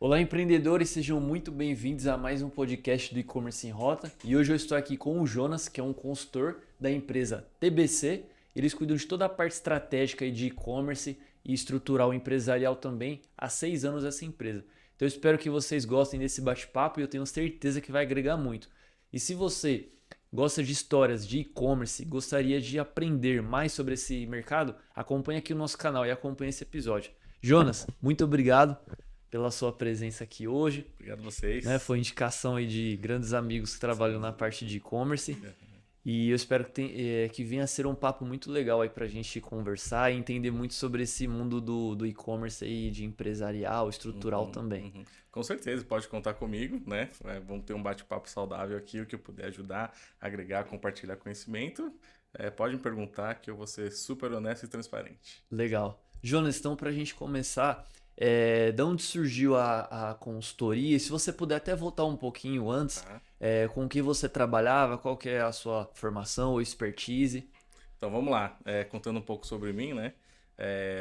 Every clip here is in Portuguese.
Olá, empreendedores, sejam muito bem-vindos a mais um podcast do E-Commerce em Rota. E hoje eu estou aqui com o Jonas, que é um consultor da empresa TBC. Eles cuidam de toda a parte estratégica e de e-commerce e estrutural empresarial também há 6 anos essa empresa. Então eu espero que vocês gostem desse bate-papo e eu tenho certeza que vai agregar muito. E se você gosta de histórias de e-commerce, gostaria de aprender mais sobre esse mercado, acompanhe aqui o nosso canal e acompanhe esse episódio. Jonas, muito obrigado pela sua presença aqui hoje, Obrigado a né? vocês. Foi indicação aí de grandes amigos que trabalham na parte de e-commerce e eu espero que venha a ser um papo muito legal aí pra gente conversar e entender muito sobre esse mundo do e-commerce aí, de empresarial, estrutural Uhum, também. uhum. Com certeza, pode contar comigo, né? Vamos ter um bate-papo saudável aqui, o que eu puder ajudar, agregar, compartilhar conhecimento. Pode me perguntar que eu vou ser super honesto e transparente. Legal. Jonas, então pra gente começar, de onde surgiu a consultoria? E se você puder até voltar um pouquinho antes, Tá? com o que você trabalhava, qual que é a sua formação ou expertise? Então vamos lá. Contando um pouco sobre mim, né?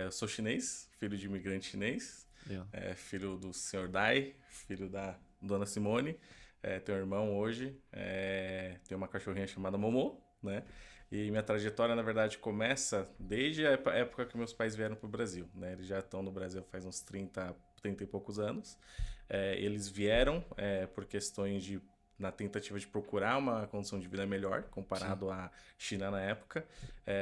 Eu sou chinês, filho de imigrante chinês, Legal. filho do senhor Dai, filho da dona Simone. Tenho um irmão hoje, tenho uma cachorrinha chamada Momô, né? E minha trajetória, na verdade, começa desde a época que meus pais vieram para o Brasil, né? Eles já estão no Brasil faz uns 30 e poucos anos. Eles vieram por questões de na tentativa de procurar uma condição de vida melhor Sim. comparado à China na época.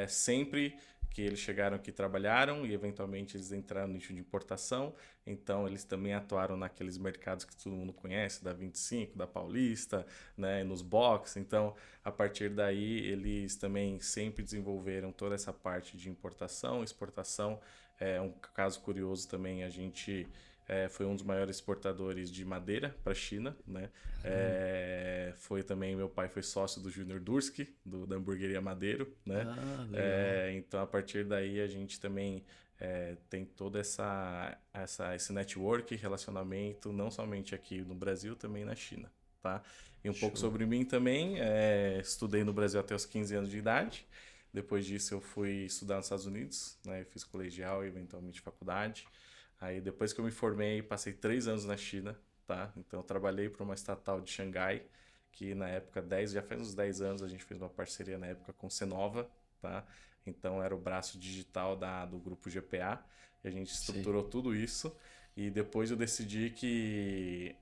Sempre que eles chegaram aqui trabalharam e eventualmente eles entraram no nicho de importação, então eles também atuaram naqueles mercados que todo mundo conhece, da 25, da Paulista, né, nos box. Então, a partir daí eles também sempre desenvolveram toda essa parte de importação, exportação. Um caso curioso também, a gente foi um dos maiores exportadores de madeira para a China, né? Caramba. Foi também, meu pai foi sócio do Júnior Durski, da hamburgueria Madeiro, né? Ah, legal. Então, a partir daí, a gente também tem todo esse network, relacionamento, não somente aqui no Brasil, também na China, tá? E um pouco Show. sobre mim também, estudei no Brasil até os 15 anos de idade, depois disso eu fui estudar nos Estados Unidos, né? Eu fiz colegial e eventualmente faculdade. Aí depois que eu me formei, passei 3 anos na China, tá? Então eu trabalhei para uma estatal de Xangai, que na época, já faz uns 10 anos, a gente fez uma parceria na época com Cenova, tá? Então era o braço digital do grupo GPA, e a gente Sei. estruturou tudo isso. E depois eu decidi que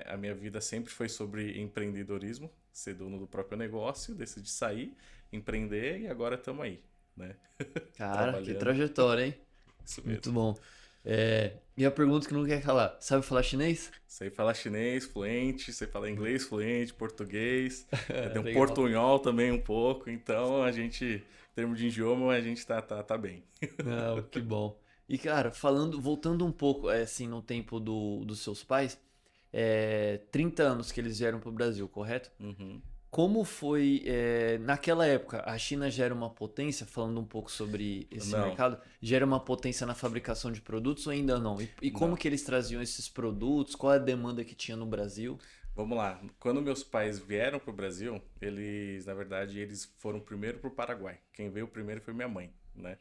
a minha vida sempre foi sobre empreendedorismo, ser dono do próprio negócio, decidi sair, empreender e agora estamos aí, né? Cara, que Trabalhando, trajetória, hein? isso Muito mesmo. bom. E a pergunta que não quer calar: sabe falar chinês? Sei falar chinês fluente, sei falar inglês fluente, português, tem um Legal. portunhol também um pouco, então a gente, em termos de idioma, a gente tá bem. Não, que bom. E cara, voltando um pouco, assim, no tempo dos seus pais, 30 anos que eles vieram para o Brasil, correto? Uhum. Como foi, naquela época, a China já era uma potência, falando um pouco sobre esse Não, mercado, já era uma potência na fabricação de produtos ou ainda não? E como não. que eles traziam esses produtos? Qual é a demanda que tinha no Brasil? Vamos lá. Quando meus pais vieram para o Brasil, eles, na verdade, eles foram primeiro para o Paraguai. Quem veio primeiro foi minha mãe, né?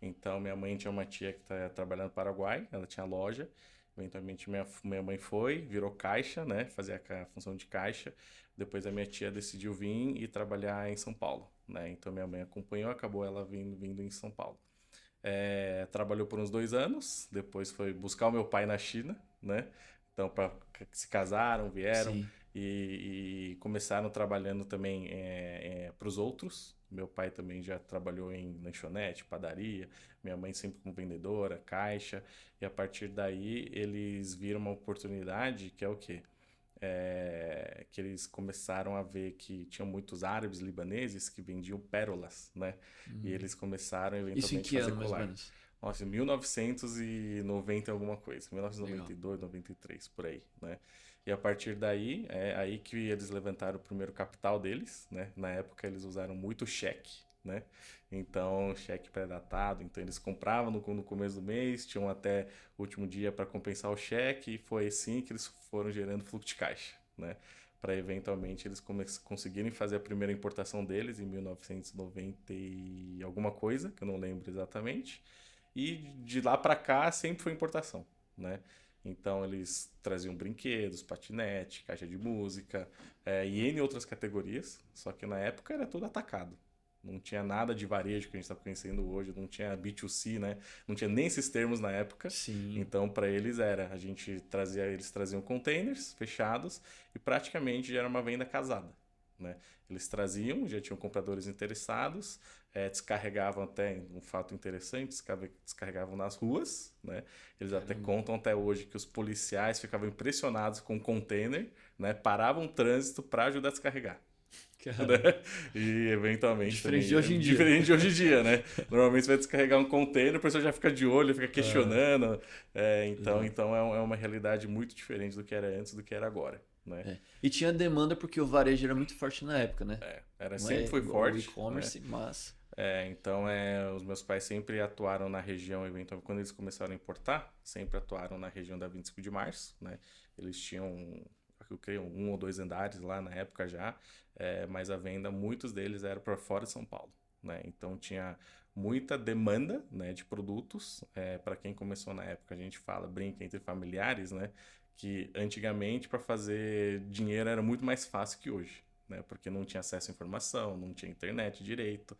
Então, minha mãe tinha uma tia que está trabalhando no Paraguai, ela tinha loja. Eventualmente, minha mãe foi, virou caixa, né? Fazia a função de caixa. Depois, a minha tia decidiu vir e trabalhar em São Paulo, né? Então, minha mãe acompanhou, acabou ela vindo em São Paulo. Trabalhou por uns 2 anos, depois foi buscar o meu pai na China, né? Então, se casaram, vieram Sim, e começaram trabalhando também para os outros. Meu pai também já trabalhou em lanchonete, padaria, minha mãe sempre como vendedora, caixa, e a partir daí eles viram uma oportunidade que é o quê? Que eles começaram a ver que tinham muitos árabes libaneses que vendiam pérolas, né? E eles começaram isso em eventualmente que fazer ano, mais ou colar. menos? Nossa, em 1990 e alguma coisa, Legal. 1992, 93, por aí, né? E a partir daí, é aí que eles levantaram o primeiro capital deles, né? Na época eles usaram muito cheque, né? Então, cheque pré-datado, então eles compravam no começo do mês, tinham até o último dia para compensar o cheque, e foi assim que eles foram gerando fluxo de caixa, né? Para eventualmente eles conseguirem fazer a primeira importação deles em 1990 e alguma coisa, que eu não lembro exatamente. E de lá para cá sempre foi importação, né? Então eles traziam brinquedos, patinete, caixa de música, e N outras categorias, só que na época era tudo atacado. Não tinha nada de varejo que a gente está conhecendo hoje, não tinha B2C, né? Não tinha nem esses termos na época. Sim. Então, para eles eles traziam containers fechados e praticamente já era uma venda casada, né? Eles traziam, já tinham compradores interessados, descarregavam até, um fato interessante, descarregavam nas ruas, né? Eles até contam até hoje que os policiais ficavam impressionados com o container, né? Paravam o trânsito para ajudar a descarregar. Né? E eventualmente Diferente também de hoje em dia. diferente de hoje em dia, né? Normalmente você vai descarregar um container, a pessoa já fica de olho, fica questionando. Então é uma realidade muito diferente do que era antes do que era agora, né? E tinha demanda porque o varejo era muito forte na época, né? Sempre foi igual forte. o e-commerce, mas... Então os meus pais sempre atuaram na região, eventualmente, quando eles começaram a importar, sempre atuaram na região da 25 de Março, né? Eles tinham, eu creio, 1 ou 2 andares lá na época já, mas a venda, muitos deles eram para fora de São Paulo, né? Então tinha muita demanda, né, de produtos. Para quem começou na época, a gente brinca entre familiares, né? Que antigamente para fazer dinheiro era muito mais fácil que hoje. Né? Porque não tinha acesso à informação, não tinha internet direito,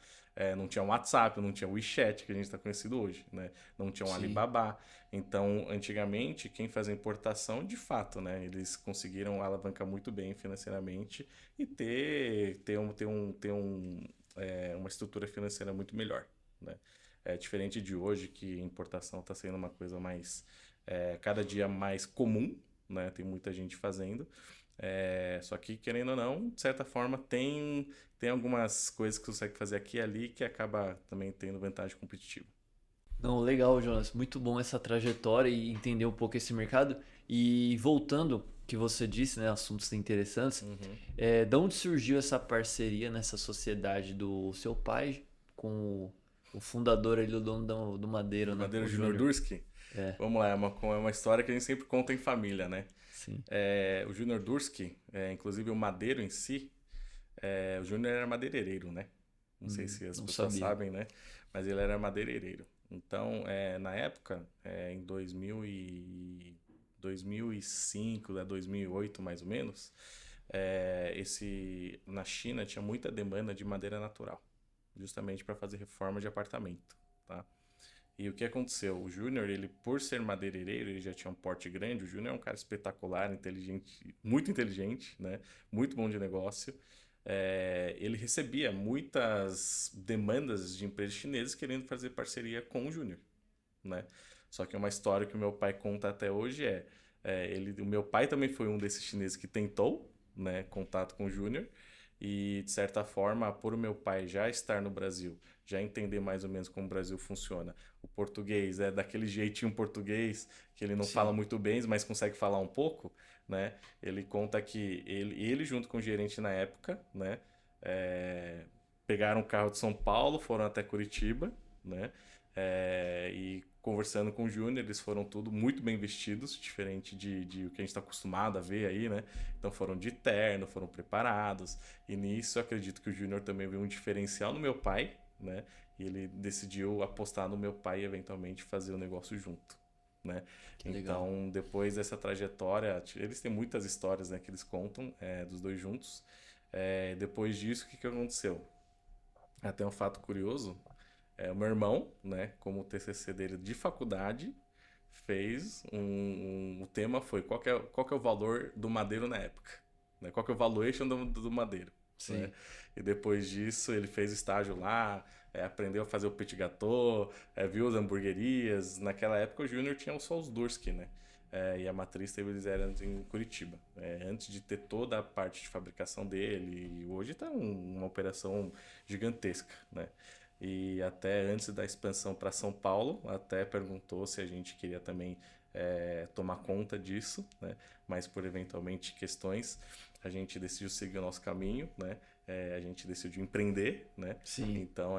não tinha um WhatsApp, não tinha o WeChat, que a gente está conhecido hoje, né? Não tinha um Alibaba. Então, antigamente, quem fazia importação, de fato, né? Eles conseguiram alavancar muito bem financeiramente e ter uma estrutura financeira muito melhor, né? É diferente de hoje, que importação está sendo uma coisa mais, cada dia mais comum, né? Tem muita gente fazendo. Só que, querendo ou não, de certa forma, tem algumas coisas que você consegue fazer aqui e ali que acaba também tendo vantagem competitiva. Não, legal, Jonas. Muito bom essa trajetória e entender um pouco esse mercado. E voltando, que você disse, né, assuntos interessantes, de onde surgiu essa parceria nessa sociedade do seu pai com o fundador ali, o dono do Madeiro, né? Madeiro O Júnior Júnior. Durski? Vamos lá, é uma história que a gente sempre conta em família, né? Sim. O Júnior Durski, inclusive o Madeiro em si, o Júnior era madeireiro, né? Não sei se as pessoas sabem, né? Mas ele era madeireiro. Então, na época, em 2005, 2008 mais ou menos, na China tinha muita demanda de madeira natural, justamente para fazer reforma de apartamento, tá? E o que aconteceu? O Júnior, ele por ser madeireiro, ele já tinha um porte grande. O Júnior é um cara espetacular, muito inteligente, né? Muito bom de negócio. Ele recebia muitas demandas de empresas chinesas querendo fazer parceria com o Júnior, né? Só que uma história que o meu pai conta até hoje o meu pai também foi um desses chineses que tentou, né, contato com o Júnior. E, de certa forma, por o meu pai já estar no Brasil, já entender mais ou menos como o Brasil funciona, o português é daquele jeitinho português que ele não fala muito bem, mas consegue falar um pouco, né? Ele conta que ele junto com o gerente na época, né, pegaram um carro de São Paulo, foram até Curitiba, né? E conversando com o Júnior, eles foram tudo muito bem vestidos, diferente de o que a gente está acostumado a ver aí, né? Então foram de terno, foram preparados. E nisso eu acredito que o Júnior também viu um diferencial no meu pai, né? E ele decidiu apostar no meu pai e eventualmente fazer o negócio junto, né? Então, depois dessa trajetória, eles têm muitas histórias, né, que eles contam dos dois juntos. Depois disso, o que aconteceu? Até um fato curioso. O meu irmão, né, como o TCC dele de faculdade, fez o tema foi qual que é o valor do madeiro na época, né? Qual que é o valuation do madeiro. Sim. Né? E depois disso ele fez estágio lá, aprendeu a fazer o petit gâteau, viu as hamburguerias. Naquela época o Júnior tinha só os Durski, né? E a matriz eles eram em Curitiba, antes de ter toda a parte de fabricação dele. E hoje está uma operação gigantesca, né? E até antes da expansão para São Paulo, até perguntou se a gente queria também tomar conta disso, né? Mas por eventualmente questões, a gente decidiu seguir o nosso caminho, né? A gente decidiu empreender, né? Sim. Então,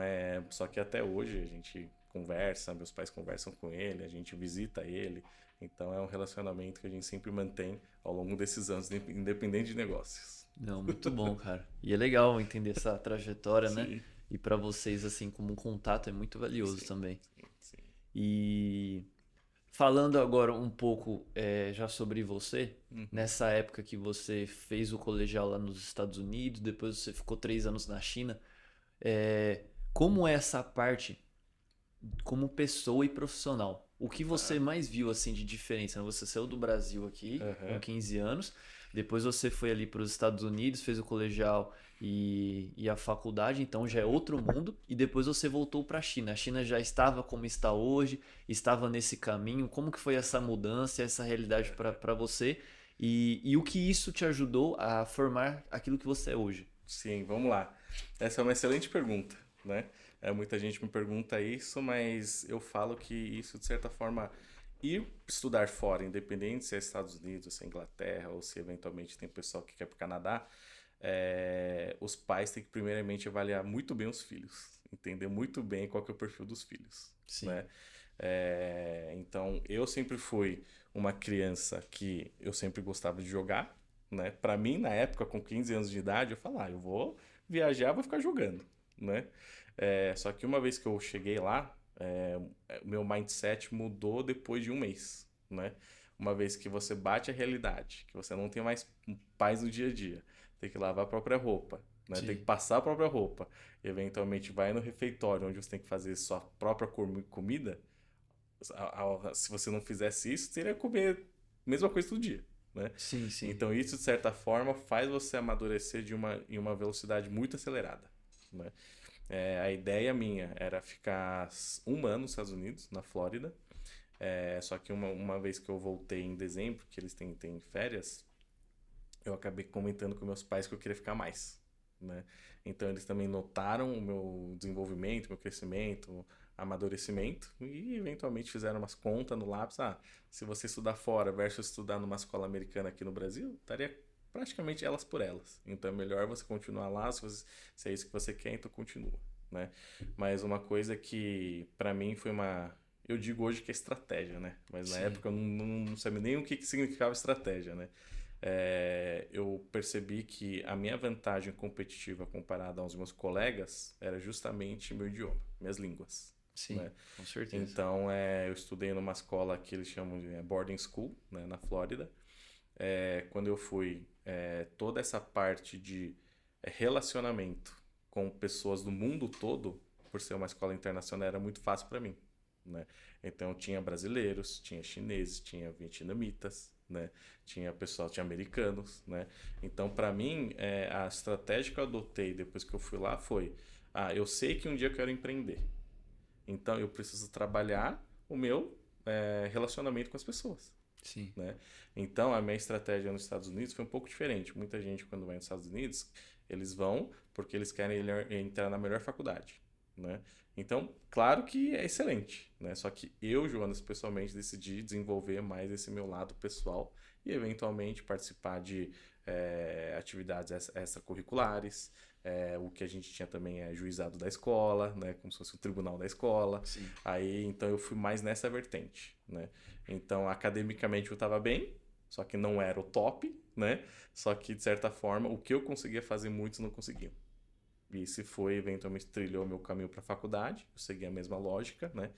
só que até hoje a gente conversa, meus pais conversam com ele, a gente visita ele. Então, é um relacionamento que a gente sempre mantém ao longo desses anos, independente de negócios. Não, muito bom, cara. E é legal entender essa trajetória, Sim. né? E para vocês, assim, como um contato é muito valioso também. Sim. E Falando agora um pouco já sobre você, Uhum. nessa época que você fez o colegial lá nos Estados Unidos, depois você ficou 3 anos na China, como é essa parte como pessoa e profissional? O que você Tá. mais viu assim de diferença? Você saiu do Brasil aqui com Aham. 15 anos, depois você foi ali para os Estados Unidos, fez o colegial e a faculdade, então já é Aham. outro mundo, e depois você voltou para a China. A China já estava como está hoje, estava nesse caminho. Como que foi essa mudança, essa realidade Aham. para você? E o que isso te ajudou a formar aquilo que você é hoje? Sim, vamos lá. Essa é uma excelente pergunta, né? Muita gente me pergunta isso, mas eu falo que isso, de certa forma, ir estudar fora, independente se é Estados Unidos, se é Inglaterra, ou se eventualmente tem pessoal que quer para o Canadá, os pais têm que primeiramente avaliar muito bem os filhos, entender muito bem qual que é o perfil dos filhos, Sim, né? Então, eu sempre fui uma criança que eu sempre gostava de jogar, né? Para mim, na época, com 15 anos de idade, eu falava, eu vou viajar, vou ficar jogando, né? Só que uma vez que eu cheguei lá, o meu mindset mudou depois de um mês, né? Uma vez que você bate a realidade, que você não tem mais paz no dia a dia, tem que lavar a própria roupa, né? Tem que sim, passar a própria roupa, eventualmente vai no refeitório, onde você tem que fazer sua própria comida, se você não fizesse isso, teria que comer a mesma coisa todo dia, né? sim, sim. Então isso, de certa forma, faz você amadurecer em uma velocidade muito acelerada, né? A ideia minha era ficar um ano nos Estados Unidos, na Flórida. Só que uma vez que eu voltei em dezembro, que eles têm férias, eu acabei comentando com meus pais que eu queria ficar mais, né? Então eles também notaram o meu desenvolvimento, meu crescimento, amadurecimento e eventualmente fizeram umas contas no lápis. Se você estudar fora versus estudar numa escola americana aqui no Brasil, estaria praticamente elas por elas. Então é melhor você continuar lá, se é isso que você quer, então continua, né? Mas uma coisa que para mim foi uma, eu digo hoje que é estratégia, né? Mas na Sim. época eu não sabia nem o que significava estratégia, né? Eu percebi que a minha vantagem competitiva comparada aos meus colegas era justamente meu idioma, minhas línguas, Sim, né? com certeza. Então, eu estudei numa escola que eles chamam de boarding school, né, na Flórida. Quando eu fui, toda essa parte de relacionamento com pessoas do mundo todo, por ser uma escola internacional, era muito fácil para mim, né? Então tinha brasileiros, tinha chineses, tinha vietnamitas, né? Tinha americanos, né? Então para mim, a estratégia que eu adotei depois que eu fui lá foi, eu sei que um dia eu quero empreender, então eu preciso trabalhar o meu relacionamento com as pessoas, Sim, né? Então, a minha estratégia nos Estados Unidos foi um pouco diferente. Muita gente, quando vai nos Estados Unidos, eles vão porque eles querem entrar na melhor faculdade, né? Então, claro que é excelente, né? Só que eu, Jonas, pessoalmente decidi desenvolver mais esse meu lado pessoal e, eventualmente, participar de atividades extracurriculares. O que a gente tinha também é juizado da escola, né? Como se fosse o tribunal da escola. sim, Aí, então, eu fui mais nessa vertente, né? Então, academicamente eu estava bem, só que não era o top, né? Só que, de certa forma, o que eu conseguia fazer, muitos não conseguiam. E se foi, eventualmente, trilhou meu caminho para a faculdade, eu segui a mesma lógica, né?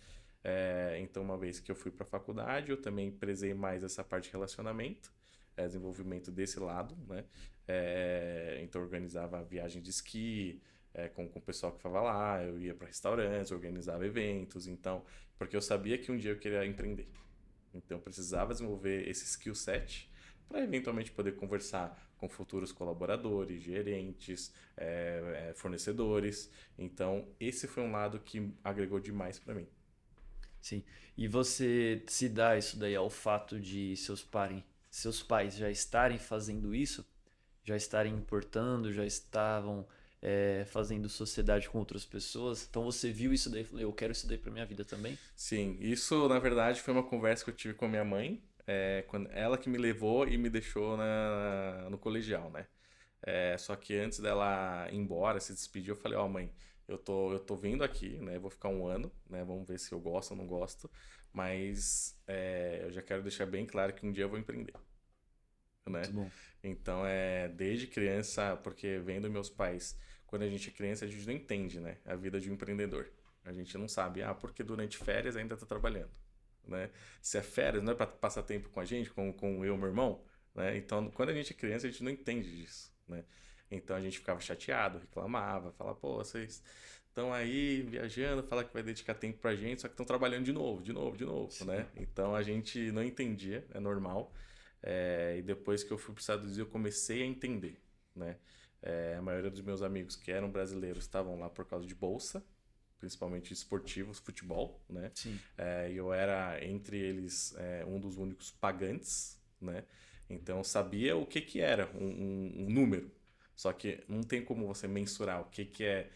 Então, uma vez que eu fui para a faculdade, eu também prezei mais essa parte de relacionamento, desenvolvimento desse lado, né? Então, eu organizava viagem de esqui, com o pessoal que estava lá, eu ia para restaurantes, organizava eventos, então, porque eu sabia que um dia eu queria empreender. Então, eu precisava desenvolver esse skill set para eventualmente poder conversar com futuros colaboradores, gerentes, fornecedores. Então, esse foi um lado que agregou demais para mim. sim. E você se dá isso daí ao fato de seus pais já estarem fazendo isso, já estarem importando, já estavam fazendo sociedade com outras pessoas. Então você viu isso daí e falou, eu quero isso daí pra minha vida também? Sim, isso na verdade foi uma conversa que eu tive com a minha mãe, quando ela que me levou e me deixou no colegial, né? Só que antes dela ir embora, se despedir, eu falei, ó, mãe, eu tô vindo aqui, né? Vou ficar um ano, né? Vamos ver se eu gosto ou não gosto. Mas eu já quero deixar bem claro que um dia eu vou empreender, né? Muito bom. Então, desde criança, porque vendo meus pais, quando a gente é criança, a gente não entende, né? A vida de um empreendedor. A gente não sabe, porque durante férias ainda tá trabalhando. né? Se é férias, não é para passar tempo com a gente, com eu e meu irmão, né? Então, quando a gente é criança, a gente não entende disso, né? Então a gente ficava chateado, reclamava, falava, pô, vocês estão aí viajando, fala que vai dedicar tempo pra gente, só que estão trabalhando de novo, Sim. né? Então a gente não entendia, é normal. E depois que eu fui para os Estados Unidos, eu comecei a entender, né? A maioria dos meus amigos que eram brasileiros estavam lá por causa de bolsa, principalmente esportivos, futebol, né? Sim. E eu era, entre eles, um dos únicos pagantes, né? Então eu sabia o que que era um número. Só que não tem como você mensurar o que que é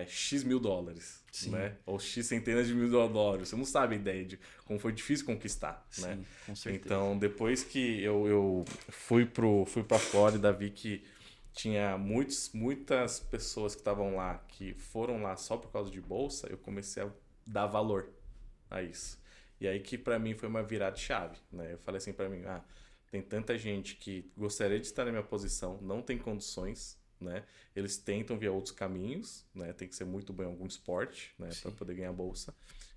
X mil dólares, Sim. né? Ou X centenas de mil dólares. Você não sabe a ideia de como foi difícil conquistar, né? Sim, com certeza. Então, depois que eu fui pra Flórida, vi que tinha muitas pessoas que estavam lá, que foram lá só por causa de bolsa, eu comecei a dar valor a isso. E aí que pra mim foi uma virada de chave, né? Eu falei assim pra mim, tem tanta gente que gostaria de estar na minha posição, não tem condições, né? Eles tentam via outros caminhos, né? Tem que ser muito bom em algum esporte, né? Para Sim. poder ganhar bolsa.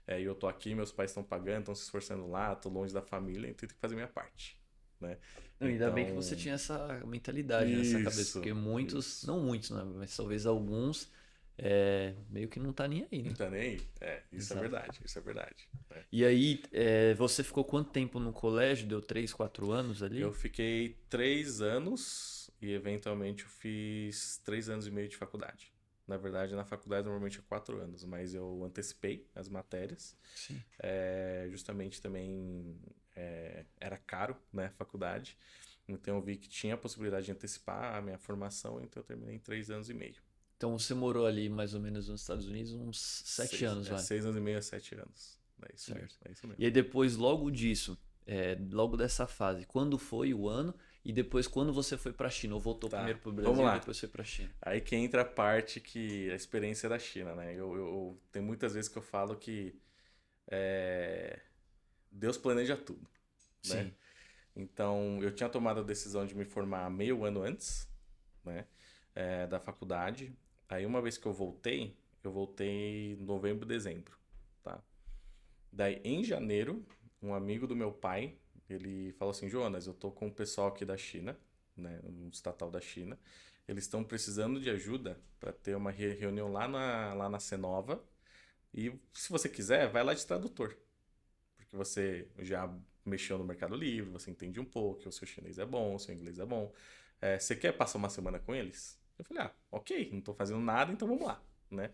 E eu tô aqui, meus pais estão pagando, estão se esforçando lá, tô longe da família, então tenho que fazer minha parte, né? Não, ainda bem que você Então, tinha essa mentalidade nessa cabeça, isso, porque muitos, isso. não muitos, né? Mas talvez alguns, meio que não tá nem aí, Não né? tá nem aí. Isso é Exato. verdade, isso é verdade. Né? E aí, você ficou quanto tempo no colégio? Deu 3, 4 anos Eu ali? fiquei 3 anos e eventualmente eu fiz 3 anos e meio de faculdade. Na verdade, na faculdade normalmente é 4 anos, mas eu antecipei as matérias. Sim. Justamente também era caro, né, a faculdade. Então eu vi que tinha a possibilidade de antecipar a minha formação, então eu terminei em 3 anos e meio. Então você morou ali mais ou menos nos Estados Unidos uns 7 anos, vai. 6 anos e meio a 7 anos. É isso mesmo, Certo. é isso mesmo. E aí depois, logo disso, logo dessa fase, quando foi o ano? E depois quando você foi pra China? Ou voltou Tá, primeiro pro vamos Brasil e lá. depois foi pra China? Aí que entra a parte que a experiência da China, né? Tem muitas vezes que eu falo que é, Deus planeja tudo, né? Sim. Então, eu tinha tomado a decisão de me formar meio ano antes, né? Da faculdade. Aí, uma vez que eu voltei em novembro, dezembro, tá? Daí, em janeiro, um amigo do meu pai, ele falou assim, Jonas, eu tô com o pessoal aqui da China, né? Um estatal da China. Eles estão precisando de ajuda para ter uma reunião lá na Cenova. E se você quiser, vai lá de tradutor. Porque você já mexeu no Mercado Livre, você entende um pouco, o seu chinês é bom, o seu inglês é bom. Você quer passar uma semana com eles? Eu falei, ok, não estou fazendo nada, então vamos lá, né?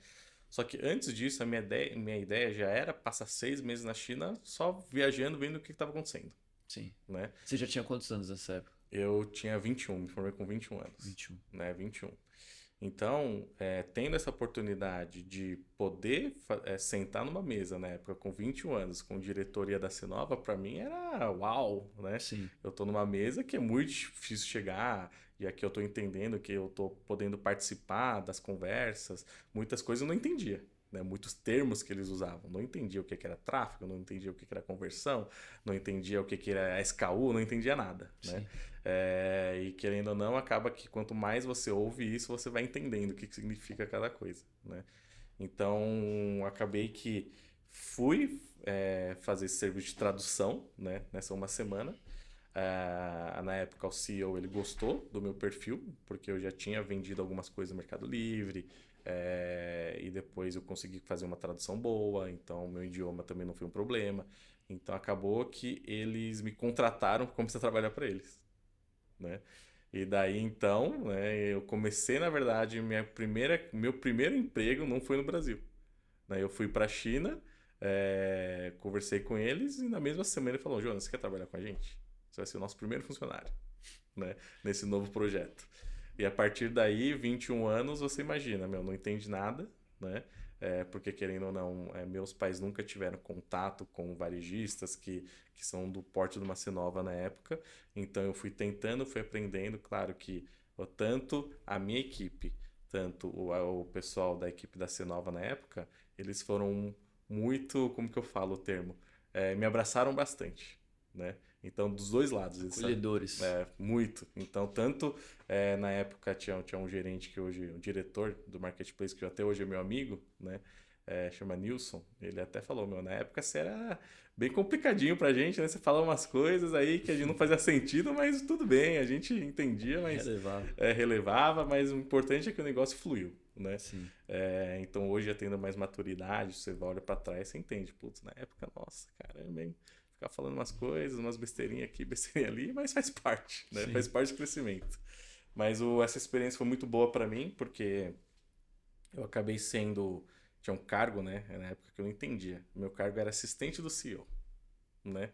Só que antes disso, a minha ideia já era passar 6 meses na China só viajando, vendo o que estava acontecendo, Sim. né? Você já tinha quantos anos nessa época? Eu tinha 21, me formei com 21 anos, 21. né? 21. Então, tendo essa oportunidade de poder sentar numa mesa na época com 21 anos, com diretoria da Cenova, para mim era uau, né? Sim. Eu tô numa mesa que é muito difícil chegar, e aqui eu tô entendendo que eu tô podendo participar das conversas, muitas coisas eu não entendia. Né, muitos termos que eles usavam. Não entendia o que era tráfego, não entendia o que era conversão, não entendia o que era SKU, não entendia nada. Né? Sim. E querendo ou não, acaba que quanto mais você ouve isso, você vai entendendo o que significa cada coisa. Né? Então, acabei que fui fazer esse serviço de tradução, né, nessa uma semana. Na época, o CEO ele gostou do meu perfil, porque eu já tinha vendido algumas coisas no Mercado Livre, e depois eu consegui fazer uma tradução boa, então meu idioma também não foi um problema. Então acabou que eles me contrataram para começar a trabalhar para eles, né? E daí então, né, eu comecei, na verdade, meu primeiro emprego não foi no Brasil. Né? Eu fui para a China, conversei com eles e na mesma semana ele falou, Jonas, você quer trabalhar com a gente? Você vai ser o nosso primeiro funcionário, né, nesse novo projeto. E a partir daí, 21 anos, você imagina, não entende nada, né? Porque querendo ou não, meus pais nunca tiveram contato com varejistas que são do porte de uma Cenova na época. Então eu fui tentando, fui aprendendo. Claro que tanto a minha equipe, tanto o pessoal da equipe da Cenova na época, eles foram muito, como que eu falo o termo? Me abraçaram bastante, né? Então, dos dois lados, Acolhedores. muito. Então, tanto na época tinha um gerente que hoje, um diretor do Marketplace, que até hoje é meu amigo, né? chama Nilson, ele até falou, meu, na época você era bem complicadinho pra gente, né? Você falava umas coisas aí que a gente não fazia sentido, mas tudo bem, a gente entendia, mas Relevava. relevava, mas o importante é que o negócio fluiu, né? Sim. Então hoje, já tendo mais maturidade, você olha pra trás, você entende, putz, na época, nossa, caramba, hein? Ficar falando umas coisas, umas besteirinhas aqui, besteirinha ali, mas faz parte, né? Sim. Faz parte do crescimento. Mas essa experiência foi muito boa pra mim, porque eu acabei sendo. Tinha um cargo, né? Na época que eu não entendia. Meu cargo era assistente do CEO, né?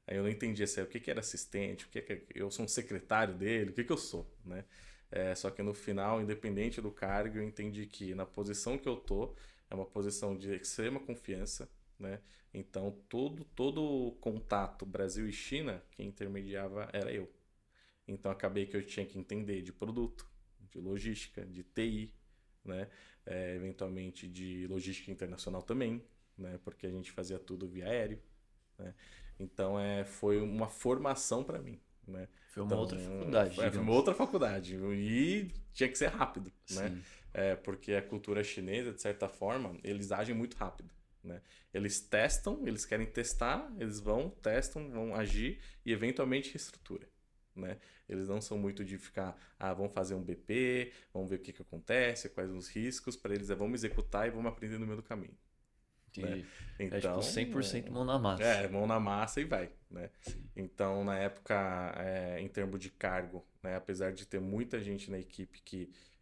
Aí eu não entendia assim, o que que era assistente, o que que eu sou um secretário dele, o que que eu sou, né? Só que no final, independente do cargo, eu entendi que na posição que eu tô, é uma posição de extrema confiança, né? Então todo contato Brasil e China, quem intermediava era eu. Então acabei que eu tinha que entender de produto, de logística, de TI, né? Eventualmente de logística internacional também, né? Porque a gente fazia tudo via aéreo, né? Então foi uma formação para mim, né? Foi uma Então outra faculdade, foi uma digamos. outra faculdade e tinha que ser rápido, né? Sim. Porque a cultura chinesa, de certa forma, eles agem muito rápido, né? Eles testam, eles querem testar, eles vão, testam, vão agir e eventualmente reestrutura, né? Eles não são muito de ficar, vamos fazer um BP, vamos ver o que que acontece, quais os riscos, para eles vamos executar e vamos aprender no meio do caminho, né? Entendi. É tipo Então, 100% mão na massa. mão na massa e vai, né? Sim. Então, na época, em termos de cargo, né, apesar de ter muita gente na equipe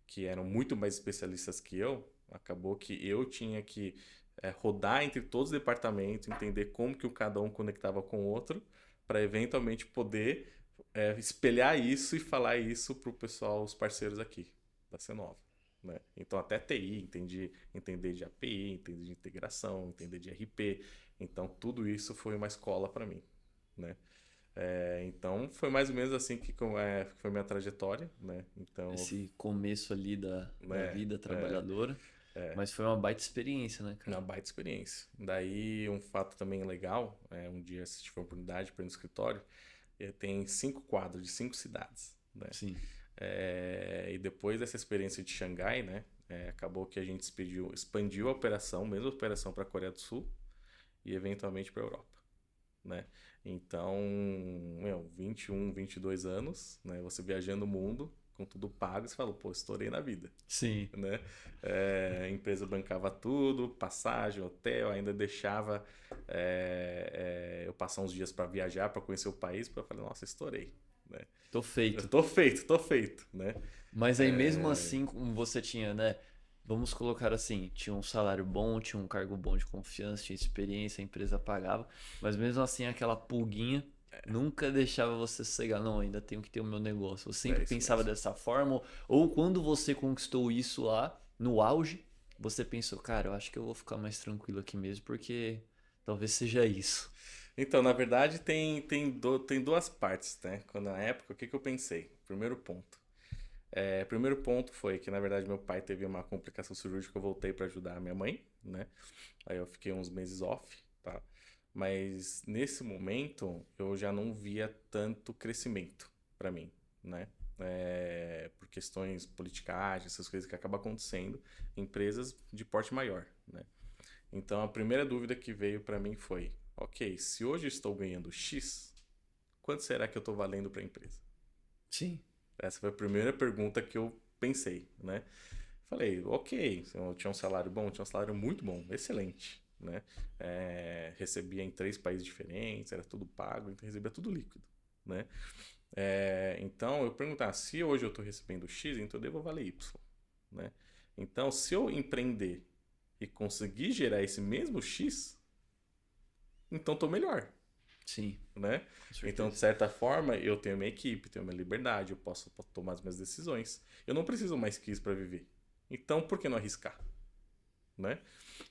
que eram muito mais especialistas que eu, acabou que eu tinha que rodar entre todos os departamentos, entender como que o cada um conectava com o outro, para eventualmente poder espelhar isso e falar isso para o pessoal, os parceiros aqui da C9. Né? Então, até TI, entender de API, entender de integração, entender de RP. Então, tudo isso foi uma escola para mim. Né? Então, foi mais ou menos assim que foi minha trajetória. Né? Então, Esse começo ali da né, vida trabalhadora. Mas foi uma baita experiência, né, cara? uma baita experiência. Daí, um fato também legal, um dia, se tiver oportunidade para ir no escritório, tem 5 quadros de 5 cidades. Né? Sim. E depois dessa experiência de Xangai, né, acabou que a gente expandiu a operação, mesma operação para a Coreia do Sul e eventualmente para a Europa. Né? Então, 21, 22 anos, né, você viajando o mundo com tudo pago, você fala, pô, estourei na vida. Sim. Né? A empresa bancava tudo, passagem, hotel, ainda deixava eu passar uns dias para viajar, para conhecer o país, para falar, nossa, estourei. Né? Tô Eu feito. tô feito, né? Mas aí mesmo assim, como você tinha, né? Vamos colocar assim, tinha um salário bom, tinha um cargo bom de confiança, tinha experiência, a empresa pagava, mas mesmo assim aquela pulguinha nunca deixava você sossegar, não, ainda tenho que ter o meu negócio. Você sempre Isso pensava mesmo. dessa forma, ou quando você conquistou isso lá, no auge, você pensou, cara, eu acho que eu vou ficar mais tranquilo aqui mesmo, porque talvez seja isso. Então, na verdade, tem duas partes, né? Quando na época, o que que eu pensei? Primeiro ponto. Primeiro ponto foi que, na verdade, meu pai teve uma complicação cirúrgica, eu voltei para ajudar a minha mãe, né? Aí eu fiquei uns meses off, tá? Mas nesse momento eu já não via tanto crescimento para mim, né? Por questões politicais, essas coisas que acabam acontecendo em empresas de porte maior, né? Então a primeira dúvida que veio para mim foi: ok, se hoje eu estou ganhando X, quanto será que eu estou valendo para a empresa? Sim. Essa foi a primeira pergunta que eu pensei, né? Falei, ok, eu tinha um salário bom, tinha um salário muito bom, excelente, né? Recebia em 3 países diferentes, era tudo pago, então recebia tudo líquido, né? Então eu perguntava, se hoje eu estou recebendo X, então eu devo valer Y, né? Então, se eu empreender e conseguir gerar esse mesmo X, então estou melhor, Sim, né? com Então, de certeza. certa forma, eu tenho minha equipe, tenho minha liberdade, eu posso tomar as minhas decisões. Eu não preciso mais que isso para viver. Então, por que não arriscar? Né?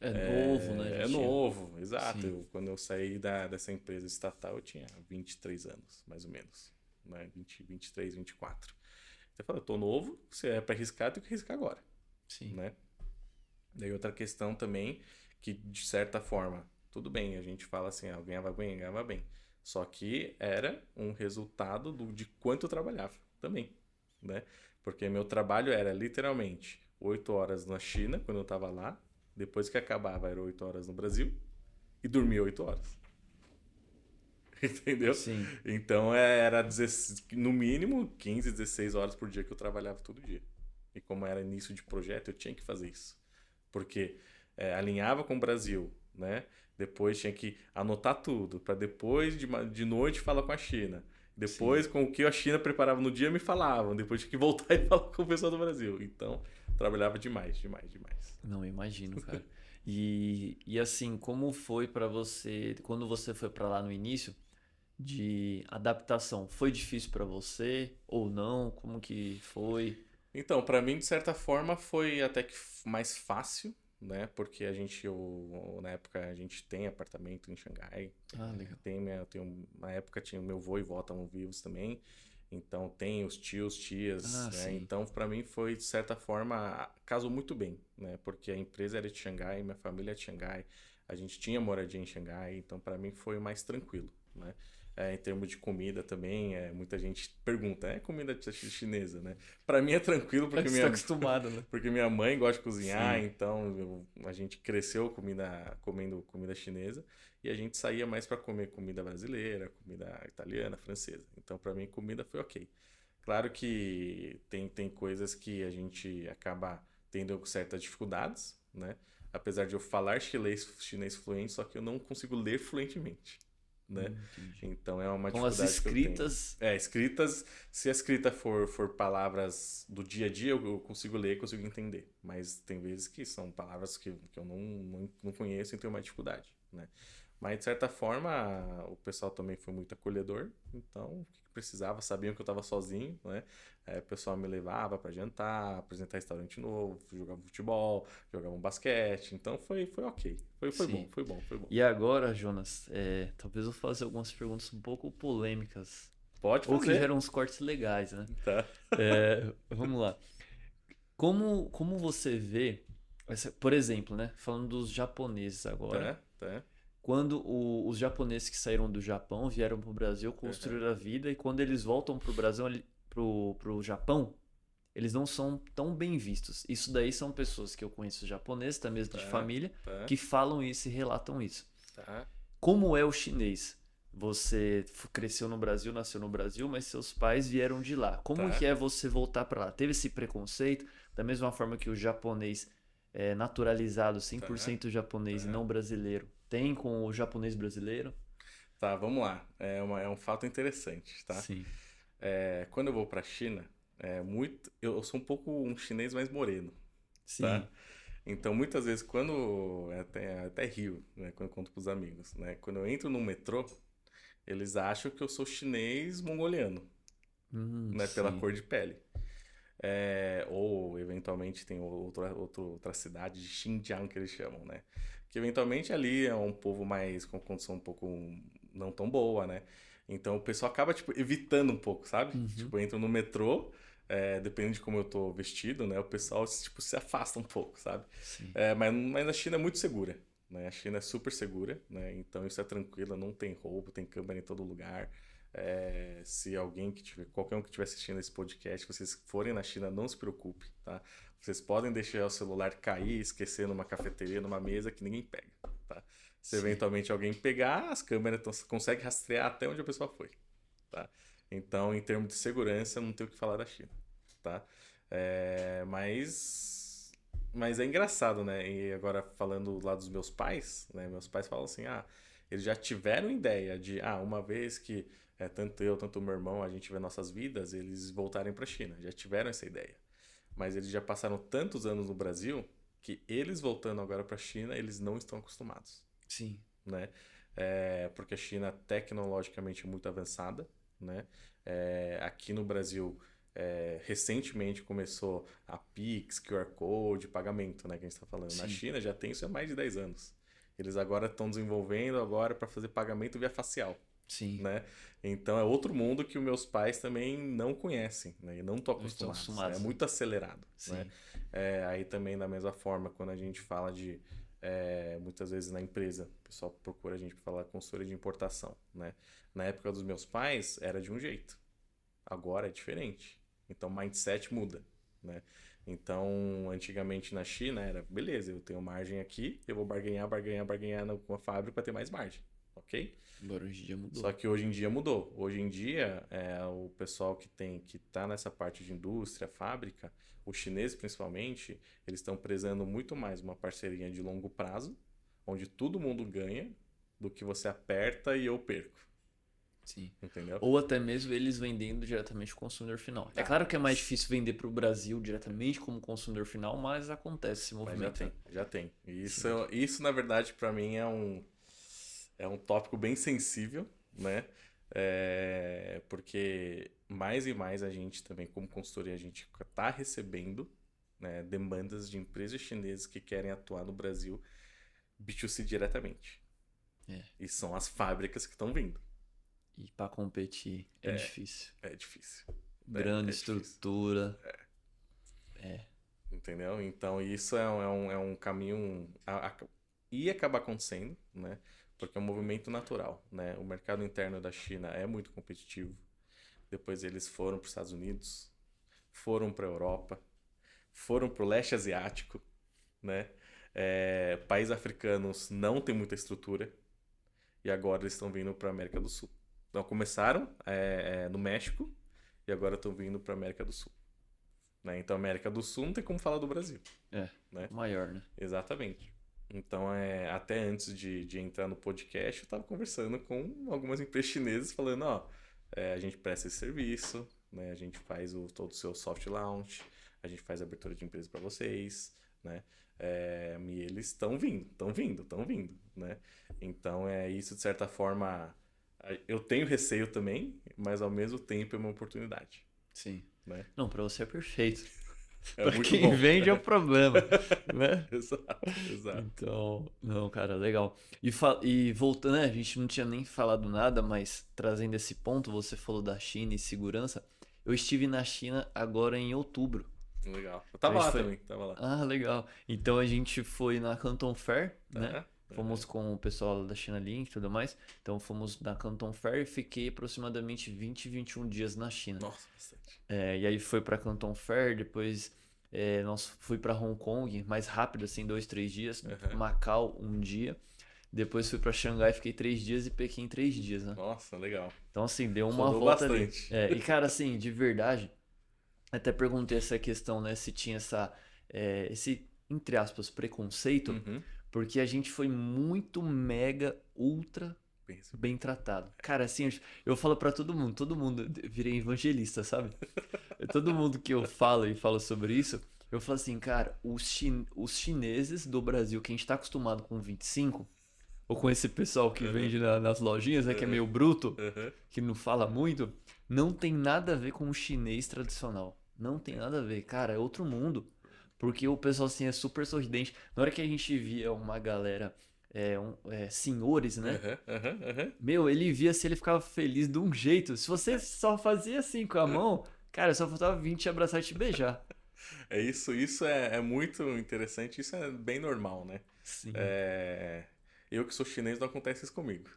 É novo, né? Já É tinha. novo, exato. Sim. Quando eu saí dessa empresa estatal, eu tinha 23 anos, mais ou menos. Né? 20, 23, 24. Você fala, eu tô novo, se é para arriscar, eu tenho que arriscar agora. Sim. Né? Daí outra questão também, que de certa forma, tudo bem, a gente fala assim, eu ganhava bem, ganhava bem. Só que era um resultado de quanto eu trabalhava também, né? Porque meu trabalho era literalmente 8 horas na China, quando eu estava lá, Depois que acabava, era 8 horas no Brasil e dormia 8 horas. Entendeu? Sim. Então era 16, no mínimo 15, 16 horas por dia que eu trabalhava todo dia. E como era início de projeto, eu tinha que fazer isso. Porque alinhava com o Brasil, né? Depois tinha que anotar tudo, para depois de noite falar com a China. Depois, Sim. com o que a China preparava no dia, me falavam. Depois tinha que voltar e falar com o pessoal do Brasil. Então, trabalhava demais, demais, demais. Não, imagino, cara. E assim, como foi pra você, quando você foi pra lá no início, de adaptação? Foi difícil pra você ou não? Como que foi? Então, para mim, de certa forma, foi até que mais fácil, né? Porque na época, a gente tem apartamento em Xangai. Ah, legal. Na época, tinha o meu avô e vó estavam vivos também. Então, tem os tios, tias, Ah, né? sim. Então, para mim, foi, de certa forma, casou muito bem, né? Porque a empresa era de Xangai, minha família é de Xangai. A gente tinha moradia em Xangai. Então, para mim, foi mais tranquilo, né? Em termos de comida também, muita gente pergunta, é comida chinesa, né? Para mim é tranquilo É que você tá acostumado, né? porque minha mãe gosta de cozinhar, Sim. então a gente cresceu comendo comida chinesa e a gente saía mais para comer comida brasileira, comida italiana, francesa. Então para mim comida foi ok. Claro que tem coisas que a gente acaba tendo certas dificuldades, né? Apesar de eu falar chinês fluente, só que eu não consigo ler fluentemente, né? Entendi. Então é uma Com as dificuldade que eu tenho. escritas. Escritas, se a escrita for palavras do dia a dia, eu consigo ler, consigo entender. Mas tem vezes que são palavras que eu não conheço e tenho uma dificuldade, né? Mas de certa forma, o pessoal também foi muito acolhedor, então o que precisava, sabiam que eu estava sozinho, né? O pessoal me levava para jantar, apresentar restaurante novo, jogava futebol, jogava um basquete, então foi ok. Foi bom, Sim. foi bom, foi bom. E agora, Jonas, talvez eu faça algumas perguntas um pouco polêmicas. Pode Ou que fazer, geram uns cortes legais, né? tá? Vamos lá. Como você vê, por exemplo, né? Falando dos japoneses agora. Tá, tá. Quando os japoneses que saíram do Japão vieram para o Brasil, Aham, construíram a vida, e quando eles voltam para o Brasil, pro Japão, eles não são tão bem vistos. Isso daí são pessoas que eu conheço japoneses, até mesmo de tá, família, tá, que falam isso e relatam isso. tá, Como é o chinês? Você cresceu no Brasil, nasceu no Brasil, mas seus pais vieram de lá. Como que tá, é você voltar para lá? Teve esse preconceito? Da mesma forma que o japonês é naturalizado, tá, 100% japonês e tá. não brasileiro, tem com o japonês brasileiro? Tá, vamos lá. É um fato interessante, tá? Sim. Quando eu vou pra China, eu sou um pouco um chinês mais moreno, tá? Sim. Então, muitas vezes, até rio, né? Quando eu conto pros amigos, né? Quando eu entro no metrô, eles acham que eu sou chinês mongoliano, né? Pela Sim. cor de pele. Ou eventualmente tem outra cidade de Xinjiang que eles chamam, né? Que eventualmente ali é um povo mais com condição um pouco não tão boa, né? Então o pessoal acaba tipo evitando um pouco, sabe? Uhum. Tipo, eu entro no metrô, depende de como eu tô vestido, né? O pessoal tipo se afasta um pouco, sabe? Sim. Mas a China é muito segura, né? A China é super segura, né? Então isso é tranquilo, não tem roubo, tem câmera em todo lugar. Se qualquer um que estiver assistindo esse podcast, vocês forem na China, não se preocupe, tá? Vocês podem deixar o celular cair, esquecer numa cafeteria, numa mesa que ninguém pega, tá? Se Sim. eventualmente alguém pegar, as câmeras conseguem rastrear até onde a pessoa foi, tá? Então, em termos de segurança, não tem o que falar da China, tá? Mas é engraçado, né? E agora falando lá dos meus pais, né? Meus pais falam assim, eles já tiveram ideia de, uma vez que tanto eu, tanto o meu irmão, a gente vê nossas vidas, eles voltarem para a China. Já tiveram essa ideia. Mas eles já passaram tantos anos no Brasil que eles voltando agora para a China, eles não estão acostumados, Sim. né? Porque a China tecnologicamente é muito avançada, né? Aqui no Brasil, recentemente começou a Pix, QR Code, pagamento, né? Que a gente está falando. Na Sim. China já tem isso há mais de 10 anos. Eles agora estão desenvolvendo agora para fazer pagamento via facial, Sim. né? Então é outro mundo que os meus pais também não conhecem, né? E não estão Não estão acostumados. É acostumados, né? muito acelerado, né? Sim. Aí também da mesma forma, quando a gente fala de muitas vezes na empresa, o pessoal procura a gente para falar consultoria de importação, né? Na época dos meus pais era de um jeito, agora é diferente. Então o mindset muda, né? Então, antigamente na China era, beleza, eu tenho margem aqui, eu vou barganhar com a fábrica para ter mais margem, ok? Agora hoje em dia mudou. Só que hoje em dia mudou. Hoje em dia, o pessoal que tá nessa parte de indústria, fábrica, os chineses principalmente, eles estão prezando muito mais uma parceria de longo prazo, onde todo mundo ganha, do que você aperta e eu perco. Sim. Entendeu? Ou até mesmo eles vendendo diretamente ao consumidor final. É claro que é mais difícil vender para o Brasil diretamente como consumidor final, mas acontece esse Mas movimento. já tem. E isso na verdade, para mim, é um tópico bem sensível, né? Porque mais e mais a gente também, como consultoria, a gente está recebendo, né, demandas de empresas chinesas que querem atuar no Brasil B2C diretamente. E são as fábricas que estão vindo. E para competir é difícil. É difícil. Grande estrutura. Entendeu? Então isso é um caminho. Ia acabar acontecendo, né? Porque é um movimento natural, né? O mercado interno da China é muito competitivo. Depois eles foram para os Estados Unidos, foram para a Europa, foram para o leste asiático, né? Países africanos não tem muita estrutura e agora eles estão vindo para a América do Sul. Então começaram no México e agora estão vindo para a América do Sul. Né? Então a América do Sul não tem como falar do Brasil. Né? Maior, né? Exatamente. Então, até antes de entrar no podcast, eu estava conversando com algumas empresas chinesas falando, a gente presta esse serviço, né? A gente faz todo o seu soft launch, a gente faz a abertura de empresa para vocês, né? E eles estão vindo, né? Então, isso de certa forma, eu tenho receio também, mas ao mesmo tempo é uma oportunidade. Sim. Né? Não, para você é perfeito. Pra quem bom. vende é o problema, né? Exato. Então, não, cara, legal. E voltando, né, a gente não tinha nem falado nada, mas trazendo esse ponto, você falou da China e segurança. Eu estive na China agora em outubro. Legal. Eu tava lá também, tava lá. Ah, legal. Então a gente foi na Canton Fair, né? Fomos com o pessoal da China Link e tudo mais. Então fomos na Canton Fair e fiquei aproximadamente 21 dias na China. Nossa, bastante. E aí foi pra Canton Fair, depois nós fui pra Hong Kong, mais rápido, assim, 2, 3 dias. Macau, 1 dia. Depois fui pra Xangai, fiquei 3 dias e Pequim 3 dias, né? Nossa, legal. Então assim, deu uma volta bastante. ali. E cara, assim, de verdade, até perguntei essa questão, né? Se tinha esse, entre aspas, preconceito. Porque a gente foi muito mega, ultra bem tratado. Cara, assim, eu falo pra todo mundo virei evangelista, sabe? Todo mundo que eu falo e falo sobre isso, eu falo assim, cara, os chineses do Brasil, que a gente tá acostumado com 25, ou com esse pessoal que vende nas lojinhas, né, que é meio bruto, que não fala muito, não tem nada a ver com o chinês tradicional. Não tem nada a ver, cara, é outro mundo. Porque o pessoal assim é super sorridente. Na hora que a gente via uma galera, senhores, né? Meu, ele via assim, ele ficava feliz de um jeito. Se você só fazia assim com a mão, cara, só faltava vir te abraçar e te beijar. Isso é muito interessante, isso é bem normal, né? Sim. Eu que sou chinês não acontece isso comigo.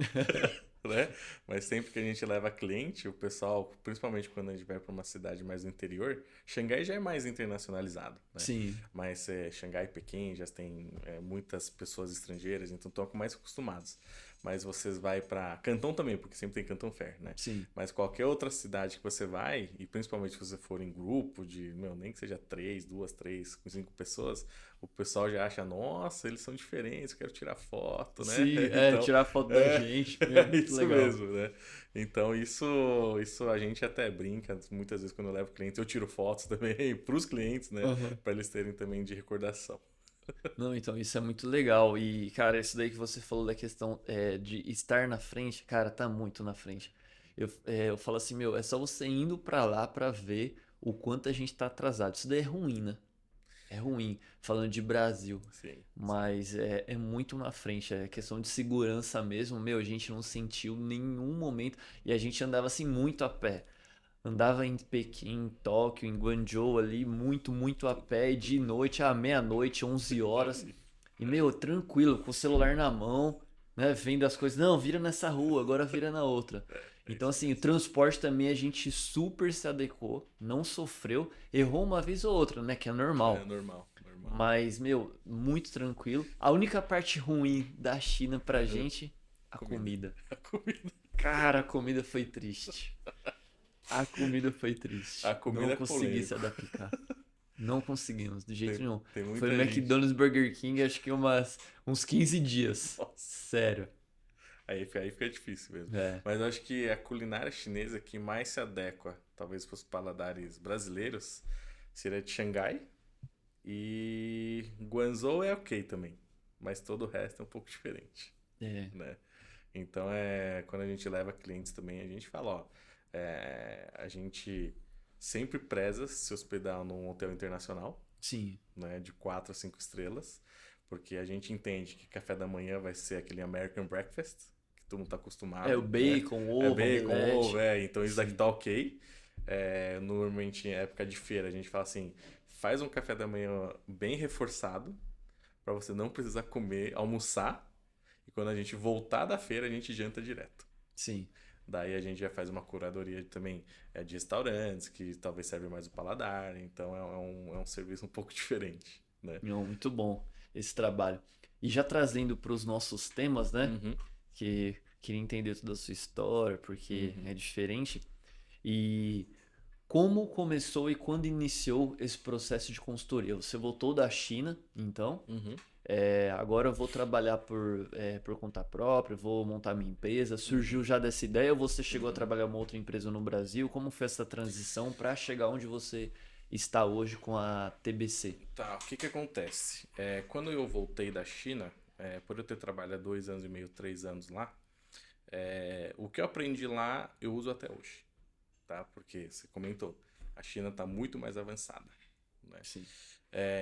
Né? Mas sempre que a gente leva cliente, o pessoal, principalmente quando a gente vai para uma cidade mais do interior, Xangai já é mais internacionalizado, né? Sim. Mas Xangai e Pequim já tem muitas pessoas estrangeiras, então estão mais acostumados. Mas vocês vai para Cantão também, porque sempre tem Canton Fair, né? Sim. Mas qualquer outra cidade que você vai, e principalmente se você for em grupo de, nem que seja 3, 2, 3, 5 pessoas, o pessoal já acha, nossa, eles são diferentes, eu quero tirar foto, né? Sim, então, tirar foto da gente. É isso legal. mesmo, né? Então isso a gente até brinca, muitas vezes quando eu levo clientes, eu tiro fotos também para os clientes, né? Para eles terem também de recordação. Não, então isso é muito legal. E, cara, isso daí que você falou da questão de estar na frente, cara, tá muito na frente. Eu falo assim, meu, é só você indo pra lá pra ver o quanto a gente tá atrasado. Isso daí é ruim, né? É ruim, falando de Brasil. Sim. Mas é muito na frente. É questão de segurança mesmo. Meu, a gente não sentiu nenhum momento. E a gente andava assim muito a pé. Andava em Pequim, em Tóquio, em Guangzhou ali, muito a pé, e de noite à meia-noite, 11 horas. E, meu, tranquilo, com o celular na mão, né, vendo as coisas. Não, vira nessa rua, agora vira na outra. Então, assim, o transporte também a gente super se adequou, não sofreu, errou uma vez ou outra, né? Que é É normal. normal, normal. Mas, meu, muito tranquilo. A única parte ruim da China pra gente, a Comida. comida. A comida. Cara, a comida foi triste. A comida foi triste. A Não comida é consegui se polêmico. adaptar. Não conseguimos, de jeito nenhum. Tem Foi no muita gente. McDonald's Burger King, acho que uns 15 dias. Nossa. Sério. Aí fica difícil mesmo. É. Mas eu acho que a culinária chinesa que mais se adequa, talvez para os paladares brasileiros, seria de Xangai. E Guangzhou é ok também. Mas todo o resto é um pouco diferente, É. né? Então, quando a gente leva clientes também, a gente fala, ó, a gente sempre preza se hospedar num hotel internacional, Sim. né, de 4 a 5 estrelas, porque a gente entende que café da manhã vai ser aquele American breakfast, que todo mundo está É o acostumado, né? bacon, É ovo, bacon, ovo, omelete. então isso daqui Sim. tá ok. Normalmente em época de feira a gente fala assim, faz um café da manhã bem reforçado, para você não precisar comer, almoçar, e quando a gente voltar da feira a gente janta direto. Sim. Daí a gente já faz uma curadoria também de restaurantes, que talvez serve mais o paladar, então é um serviço um pouco diferente, né? Não, muito bom esse trabalho. E já trazendo para os nossos temas, né? Uhum, Que queria entender toda a sua história, porque uhum, é diferente. E como começou e quando iniciou esse processo de consultoria? Você voltou da China, então. uhum, Agora eu vou trabalhar por conta própria, vou montar minha empresa. Surgiu uhum, já dessa ideia ou você chegou a uhum. trabalhar em uma outra empresa no Brasil? Como foi essa transição para chegar onde você está hoje com a TBC? Tá, o que que acontece? Quando eu voltei da China, por eu ter trabalhado 2 anos e meio, 3 anos lá, o que eu aprendi lá eu uso até hoje, tá? Porque você comentou, a China está muito mais avançada, né? Sim.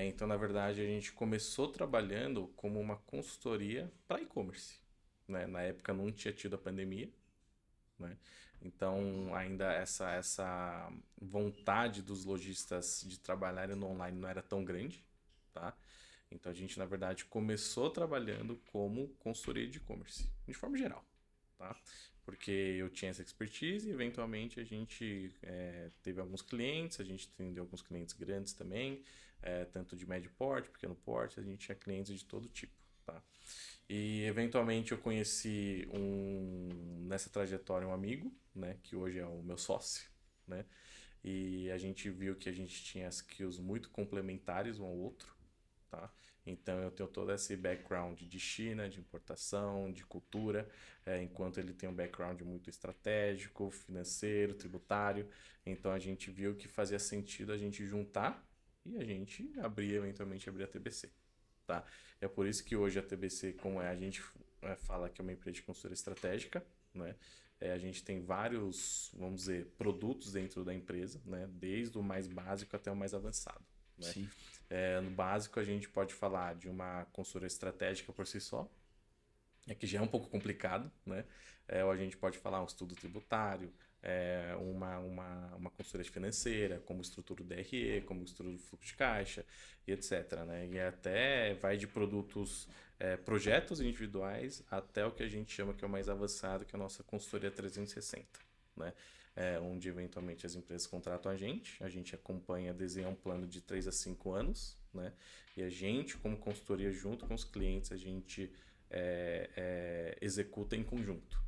Então, na verdade, a gente começou trabalhando como uma consultoria para e-commerce, né? Na época não tinha tido a pandemia, né? Então, ainda essa vontade dos lojistas de trabalharem no online não era tão grande, tá? Então, a gente, na verdade, começou trabalhando como consultoria de e-commerce, de forma geral, tá? Porque eu tinha essa expertise e, eventualmente, a gente teve alguns clientes, a gente atendeu alguns clientes grandes também, tanto de médio porte, pequeno porte, a gente tinha clientes de todo tipo, tá? E eventualmente eu conheci nessa trajetória um amigo, né, que hoje é o meu sócio, né? E a gente viu que a gente tinha skills muito complementares um ao outro, tá? Então eu tenho todo esse background de China, de importação, de cultura, enquanto ele tem um background muito estratégico, financeiro, tributário. Então a gente viu que fazia sentido a gente juntar e a gente eventualmente abrir a TBC. Tá? É por isso que hoje a TBC, como a gente fala que é uma empresa de consultoria estratégica, né? A gente tem vários, vamos dizer, produtos dentro da empresa, né? Desde o mais básico até o mais avançado, né? Sim. No básico, a gente pode falar de uma consultoria estratégica por si só, que já é um pouco complicado, né? Ou a gente pode falar um estudo tributário, uma consultoria financeira, como estrutura do DRE, como estrutura do fluxo de caixa e etc. Né? E até vai de produtos, projetos individuais, até o que a gente chama que é o mais avançado, que é a nossa consultoria 360. Né? Onde eventualmente as empresas contratam a gente acompanha, desenha um plano de 3 a 5 anos, né? E a gente, como consultoria, junto com os clientes, a gente executa em conjunto.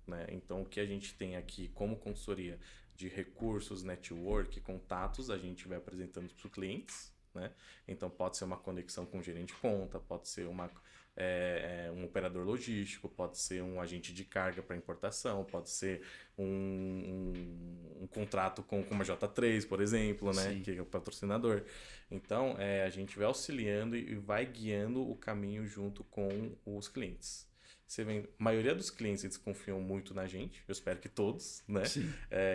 Né? Então, o que a gente tem aqui como consultoria de recursos, network, contatos, a gente vai apresentando para os clientes. Né? Então, pode ser uma conexão com o gerente de conta, pode ser um operador logístico, pode ser um agente de carga para importação, pode ser um contrato com uma J3, por exemplo, né? Sim. Que é o patrocinador. Então, a gente vai auxiliando e vai guiando o caminho junto com os clientes. Você vê, a maioria dos clientes eles confiam muito na gente, eu espero que todos, né? Sim.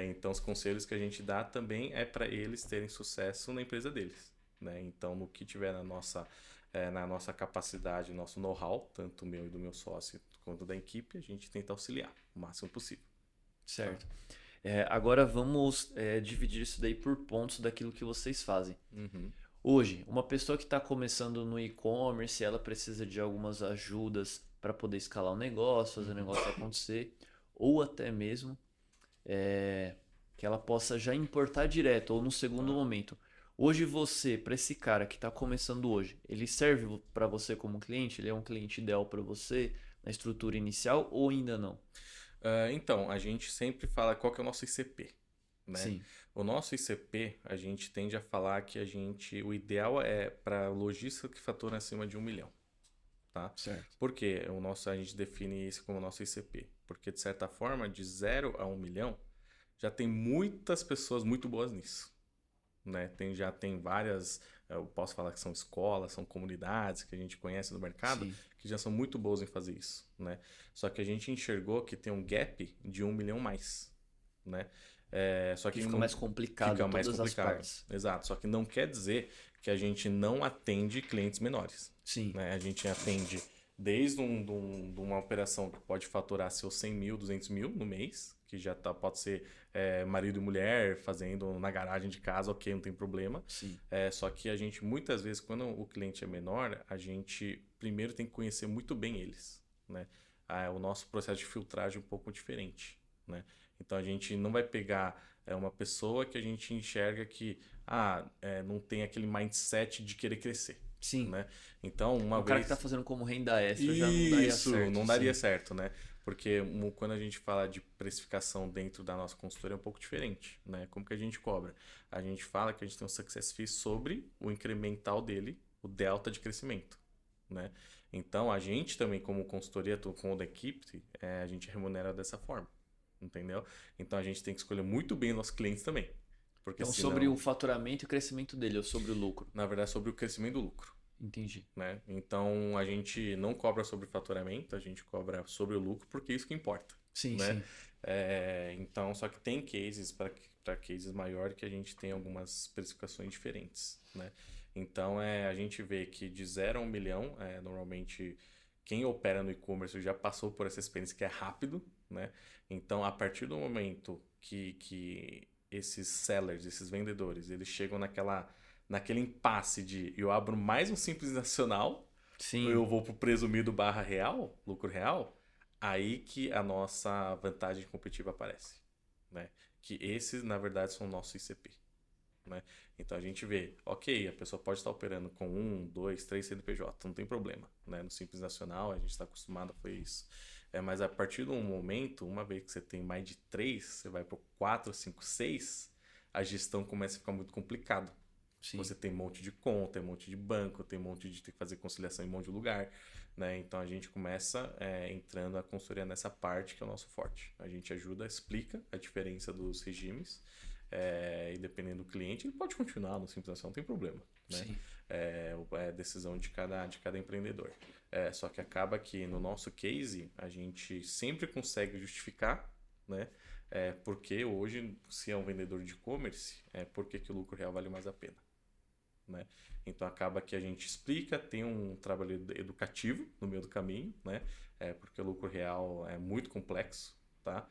Então, os conselhos que a gente dá também é para eles terem sucesso na empresa deles, né? Então, no que tiver na nossa capacidade, nosso know-how, tanto meu e do meu sócio quanto da equipe, a gente tenta auxiliar o máximo possível. Certo. Agora vamos dividir isso daí por pontos daquilo que vocês fazem. Uhum, Hoje, uma pessoa que está começando no e-commerce, ela precisa de algumas ajudas para poder escalar o negócio, fazer o negócio acontecer, ou até mesmo que ela possa já importar direto ou no segundo momento. Hoje você, para esse cara que está começando hoje, ele serve para você como cliente? Ele é um cliente ideal para você na estrutura inicial ou ainda não? Então, a gente sempre fala qual que é o nosso ICP, né? Sim, O nosso ICP, a gente tende a falar que o ideal é para lojista que fatura acima de 1 milhão, tá? certo. Por que a gente define isso como nosso ICP? Porque, de certa forma, de 0 a 1 milhão, já tem muitas pessoas muito boas nisso, né? Já tem várias, eu posso falar que são escolas, são comunidades que a gente conhece no mercado, Sim. que já são muito boas em fazer isso, né? Só que a gente enxergou que tem um gap de 1 milhão mais, né? Só Que que fica não mais complicado fica mais todas as complicado. partes. Exato. Só que não quer dizer que a gente não atende clientes menores, Sim, né? A gente atende desde de uma operação que pode faturar seus 100 mil, 200 mil no mês, que já pode ser marido e mulher fazendo na garagem de casa, ok, não tem problema. sim. Só que a gente, muitas vezes, quando o cliente é menor, a gente primeiro tem que conhecer muito bem eles, né? O nosso processo de filtragem é um pouco diferente, né? Então a gente não vai pegar uma pessoa que a gente enxerga que não tem aquele mindset de querer crescer, Sim. né? Então, uma Um cara que tá vez. fazendo como renda extra já não daria Isso, certo, não daria sim. certo, né? Porque quando a gente fala de precificação dentro da nossa consultoria é um pouco diferente, né? Como que a gente cobra? A gente fala que a gente tem um success fee sobre o incremental dele, o delta de crescimento, né? Então, a gente também, como consultoria, com o da equipe, a gente remunera dessa forma, entendeu? Então, a gente tem que escolher muito bem os nossos clientes também, porque Então, sobre o senão, faturamento e o crescimento dele, ou sobre o lucro. na verdade, é sobre o crescimento do lucro. Entendi. Né? Então a gente não cobra sobre faturamento, a gente cobra sobre o lucro, porque é isso que importa, Sim, né? sim. Então, só que tem cases para cases maiores que a gente tem algumas especificações diferentes, né? Então a gente vê que de 0 a 1 milhão, normalmente quem opera no e-commerce já passou por essa experiência que é rápido, né? Então, a partir do momento que esses sellers, esses vendedores, eles chegam naquele impasse de eu abro mais um Simples Nacional, ou Sim. eu vou pro presumido barra real, lucro real, aí que a nossa vantagem competitiva aparece, né? Que esses, na verdade, são o nosso ICP, né? Então a gente vê, ok, a pessoa pode estar operando com 1, 2, 3 CNPJ, não tem problema, né? No Simples Nacional a gente está acostumado a fazer isso. Mas a partir de um momento, uma vez que você tem mais de 3, você vai para 4, 5, 6, a gestão começa a ficar muito complicado. Sim. Você tem um monte de conta, tem um monte de banco, tem um monte de ter que fazer conciliação em um monte de lugar, né? Então a gente começa entrando a consultoria nessa parte que é o nosso forte. A gente ajuda, explica a diferença dos regimes, e dependendo do cliente, ele pode continuar no Simples Nacional, não tem problema, né? Sim. É decisão de cada empreendedor. Só que acaba que no nosso case a gente sempre consegue justificar, né? Porque hoje, se é um vendedor de e-commerce, por que o lucro real vale mais a pena? Né? Então acaba que a gente explica, tem um trabalho educativo no meio do caminho, né? Porque o lucro real é muito complexo, tá?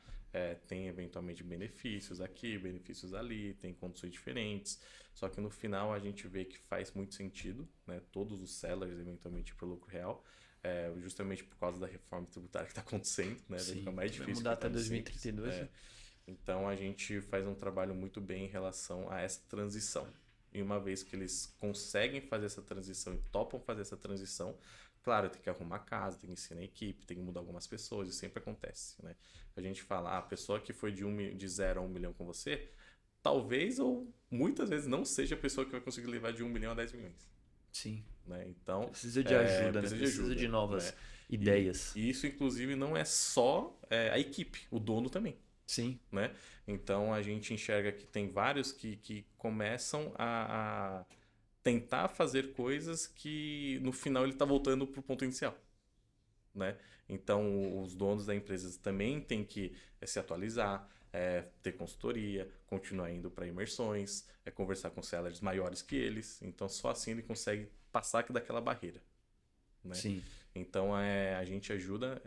Tem eventualmente benefícios aqui, benefícios ali, tem condições diferentes. Só que no final a gente vê que faz muito sentido, né? Todos os sellers eventualmente para o lucro real, justamente por causa da reforma tributária que está acontecendo, né? Vai ficar Sim. mais Que vai difícil mudar ficar até no simples. 2032, né? Então a gente faz um trabalho muito bem em relação a essa transição. E uma vez que eles conseguem fazer essa transição e topam fazer essa transição, claro, tem que arrumar casa, tem que ensinar a equipe, tem que mudar algumas pessoas, isso sempre acontece, né? A gente fala, a pessoa que foi de 0 a 1 milhão com você, talvez ou muitas vezes não seja a pessoa que vai conseguir levar de 1 milhão a 10 milhões, Sim. né? Então, Precisa de ajuda, né? precisa de Precisa de ajuda, novas né? E, ideias. e isso, inclusive, não é só a equipe, o dono também, Sim. né? Então a gente enxerga que tem vários que começam a tentar fazer coisas que no final ele está voltando para o ponto inicial, né? Então os donos da empresa também têm que se atualizar, ter consultoria, continuar indo para imersões, conversar com sellers maiores que eles. Então só assim ele consegue passar daquela barreira, né? Sim. Então a gente ajuda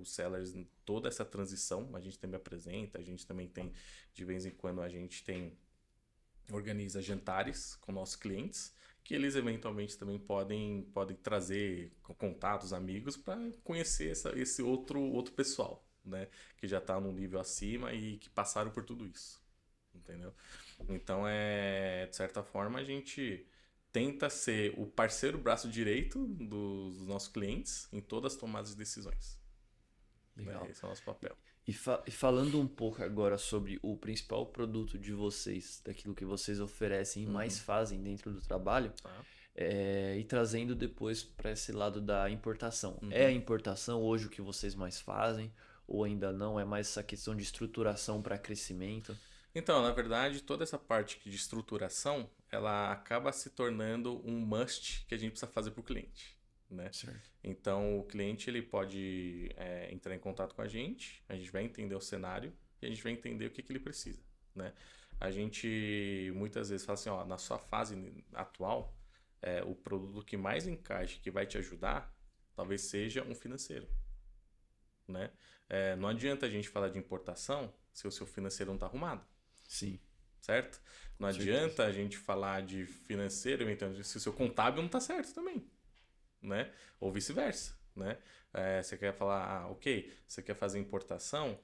os sellers em toda essa transição. A gente também apresenta, a gente também tem, de vez em quando, a gente organiza jantares com nossos clientes, que eles eventualmente também podem trazer contatos, amigos, para conhecer esse outro pessoal, né? Que já está num nível acima e que passaram por tudo isso, entendeu? Então, de certa forma, a gente tenta ser o parceiro braço direito dos nossos clientes em todas as tomadas de decisões. Legal. Esse é o nosso papel. E falando um pouco agora sobre o principal produto de vocês, daquilo que vocês oferecem e mais fazem dentro do trabalho, Tá? e trazendo depois para esse lado da importação. É a importação hoje o que vocês mais fazem? Ou ainda não? É mais essa questão de estruturação para crescimento? Então, na verdade, toda essa parte de estruturação, ela acaba se tornando um must que a gente precisa fazer para o cliente, né? Certo. Então, o cliente ele pode entrar em contato com a gente vai entender o cenário e a gente vai entender o que ele precisa, né? A gente muitas vezes fala assim, ó, na sua fase atual, o produto que mais encaixa, que vai te ajudar, talvez seja um financeiro, né? Não adianta a gente falar de importação se o seu financeiro não está arrumado. Sim. Certo? Não adianta a gente falar de financeiro então, se o seu contábil não está certo também, né? Ou vice-versa, né? Você quer falar, ok, você quer fazer importação,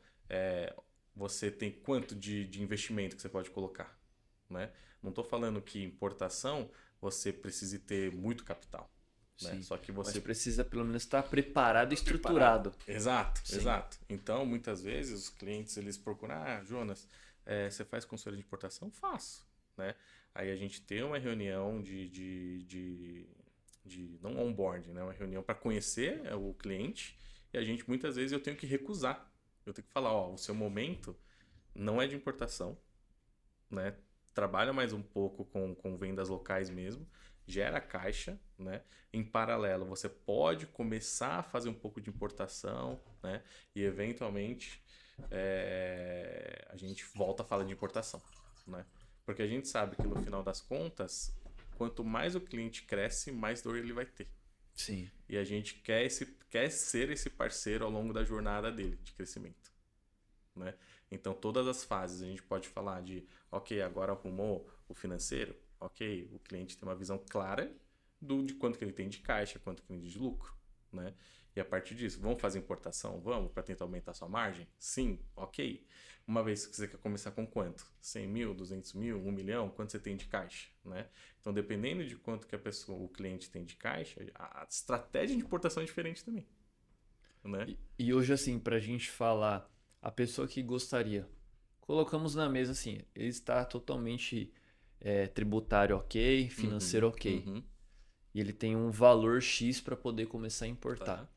você tem quanto de investimento que você pode colocar, né? Não estou falando que importação você precise ter muito capital, né? Sim. Só que você Mas precisa pelo menos estar preparado e estruturado. Exato, Sim. exato. Então, muitas vezes, os clientes eles procuram, Jonas, você faz consultoria de importação? Faço, né? Aí a gente tem uma reunião de não onboarding, né? Uma reunião para conhecer o cliente e a gente, muitas vezes, eu tenho que recusar. Eu tenho que falar, ó, o seu momento não é de importação, né? Trabalha mais um pouco com vendas locais mesmo, gera caixa, né? Em paralelo, você pode começar a fazer um pouco de importação, né? E eventualmente a gente volta a falar de importação, né? Porque a gente sabe que no final das contas, quanto mais o cliente cresce, mais dor ele vai ter. Sim. E a gente quer ser esse parceiro ao longo da jornada dele de crescimento, né? Então, todas as fases a gente pode falar de, ok, agora arrumou o financeiro, ok, o cliente tem uma visão clara de quanto que ele tem de caixa, quanto que ele tem de lucro, né? E a partir disso, vamos fazer importação? Vamos, para tentar aumentar a sua margem? Sim, ok. Uma vez que você quer começar com quanto? 100 mil, 200 mil, 1 milhão? Quanto você tem de caixa, né? Então, dependendo de quanto que o cliente tem de caixa, a estratégia de importação é diferente também, né? E hoje, assim, para a gente falar, a pessoa que gostaria, colocamos na mesa assim, ele está totalmente tributário ok, financeiro ok. E ele tem um valor X para poder começar a importar. Tá.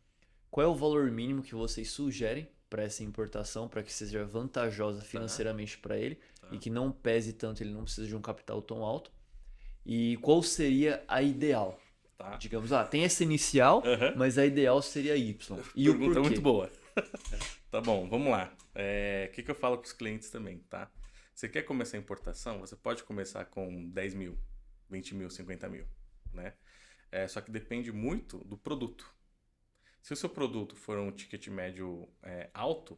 Qual é o valor mínimo que vocês sugerem para essa importação, para que seja vantajosa financeiramente para ele e que não pese tanto, ele não precisa de um capital tão alto? E qual seria a ideal? Tá. Digamos, tem essa inicial, mas a ideal seria Y. E Pergunta o porquê? muito boa. Tá bom, vamos lá. O que eu falo com os clientes também, tá? Você quer começar a importação? Você pode começar com 10 mil, 20 mil, 50 mil, né? Só que depende muito do produto. Se o seu produto for um ticket médio alto,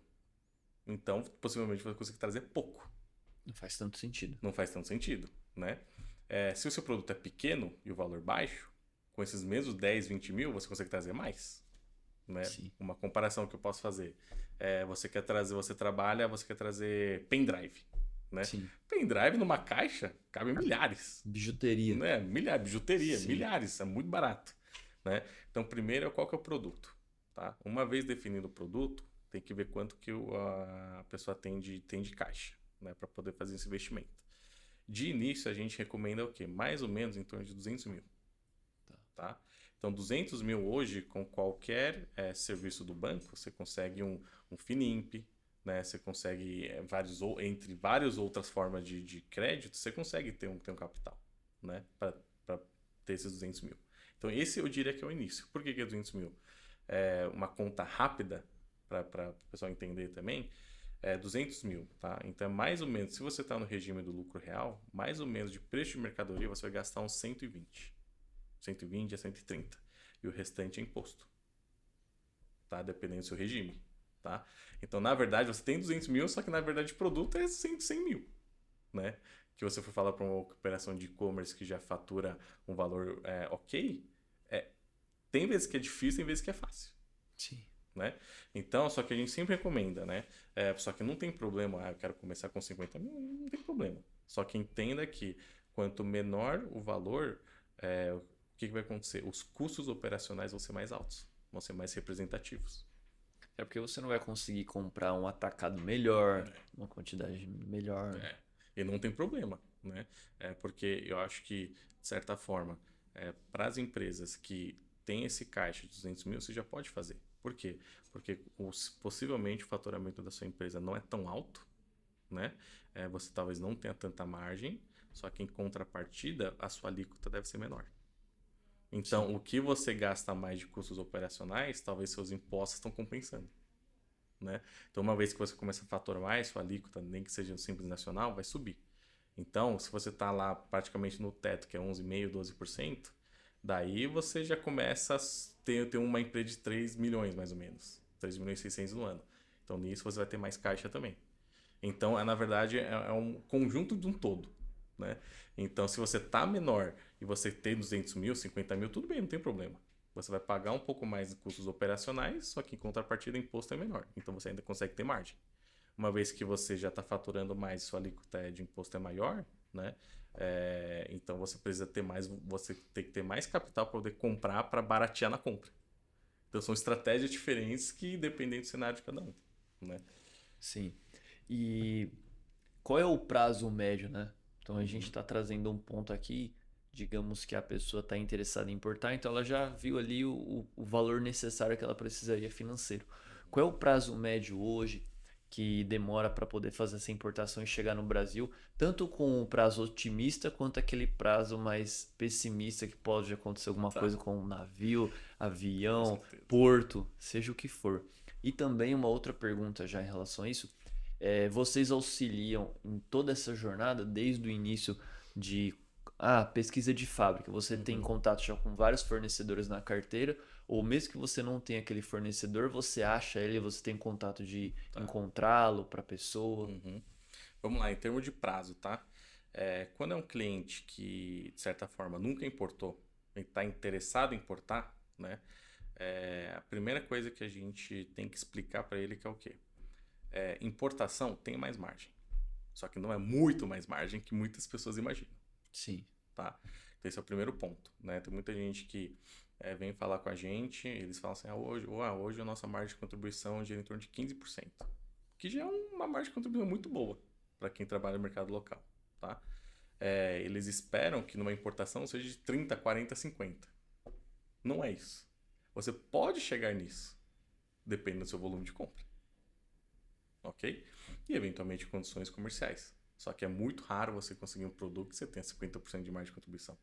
então possivelmente você vai conseguir trazer pouco. Não faz tanto sentido. Não faz tanto sentido, né? Se o seu produto é pequeno e o valor baixo, com esses mesmos 10, 20 mil, você consegue trazer mais. Né? Uma comparação que eu posso fazer. Você quer trazer pendrive. Né? Sim. Pendrive numa caixa cabe milhares. Bijuteria. Né? Bijuteria, Sim. milhares, é muito barato. Né? Então, primeiro, qual que é o produto? Tá? Uma vez definido o produto, tem que ver quanto que a pessoa tem de caixa, né? Para poder fazer esse investimento. De início, a gente recomenda o quê? Mais ou menos em torno de 200 mil. Tá? Então, 200 mil hoje, com qualquer serviço do banco, você consegue um Finimp, né? Você consegue, entre várias outras formas de crédito, você consegue ter um capital, né? Para ter esses 200 mil. Então, esse eu diria que é o início. Por que é 200 mil? Uma conta rápida, para o pessoal entender também, 200 mil, tá? Então, mais ou menos, se você está no regime do lucro real, mais ou menos de preço de mercadoria, você vai gastar uns 120 a 130. E o restante é imposto. Tá? Dependendo do seu regime. Tá? Então, na verdade, você tem 200 mil, só que na verdade o produto é 100 mil. Né? Que você for falar para uma operação de e-commerce que já fatura um valor ok, tem vezes que é difícil, tem vezes que é fácil. Sim. né? Então, só que a gente sempre recomenda, né? Só que não tem problema, eu quero começar com 50 mil, não tem problema. Só que entenda que quanto menor o valor, o que vai acontecer? Os custos operacionais vão ser mais altos, vão ser mais representativos. É porque você não vai conseguir comprar um atacado melhor, uma quantidade melhor. E não tem problema, né? Porque eu acho que, de certa forma, para as empresas que têm esse caixa de 200 mil, você já pode fazer. Por quê? Porque possivelmente o faturamento da sua empresa não é tão alto, né? Você talvez não tenha tanta margem, só que em contrapartida, a sua alíquota deve ser menor. Então, Sim. o que você gasta mais de custos operacionais, talvez seus impostos estão compensando, né? Então, uma vez que você começa a faturar mais, sua alíquota, nem que seja um simples nacional, vai subir. Então, se você está lá praticamente no teto, que é 11,5%, 12%, daí você já começa a ter uma empresa de 3 milhões, mais ou menos. 3 milhões e 600 no ano. Então, nisso você vai ter mais caixa também. Então, na verdade, é um conjunto de um todo, né? Então, se você está menor e você tem 200 mil, 50 mil, tudo bem, não tem problema. Você vai pagar um pouco mais de custos operacionais, só que em contrapartida o imposto é menor. Então, você ainda consegue ter margem. Uma vez que você já está faturando mais, sua alíquota de imposto é maior, né? Então, você precisa ter mais, você tem que ter mais capital para poder comprar para baratear na compra. Então, são estratégias diferentes que dependem do cenário de cada um, né? Sim. E qual é o prazo médio, né? Então a gente está trazendo um ponto aqui, digamos que a pessoa está interessada em importar, então ela já viu ali o valor necessário que ela precisaria financeiro. Qual é o prazo médio hoje que demora para poder fazer essa importação e chegar no Brasil, tanto com o prazo otimista quanto aquele prazo mais pessimista que pode acontecer alguma Tá, coisa com um navio, com avião, certeza. porto, seja o que for. E também uma outra pergunta já em relação a isso. Vocês auxiliam em toda essa jornada, desde o início de pesquisa de fábrica. Você tem Uhum. contato já com vários fornecedores na carteira, ou mesmo que você não tenha aquele fornecedor, você acha ele, você tem contato de Tá. encontrá-lo para a pessoa. Uhum. Vamos lá, em termos de prazo, tá? Quando é um cliente que, de certa forma, nunca importou e está interessado em importar, né? A primeira coisa que a gente tem que explicar para ele que é o quê? Importação tem mais margem. Só que não é muito mais margem que muitas pessoas imaginam, Sim, tá? Então esse é o primeiro ponto, né? Tem muita gente que vem falar com a gente, eles falam assim, hoje a nossa margem de contribuição gira em torno de 15%, que já é uma margem de contribuição muito boa para quem trabalha no mercado local, tá? Eles esperam que numa importação seja de 30, 40, 50. Não é isso. Você pode chegar nisso, dependendo do seu volume de compra, ok? E eventualmente condições comerciais. Só que é muito raro você conseguir um produto que você tenha 50% de margem de contribuição.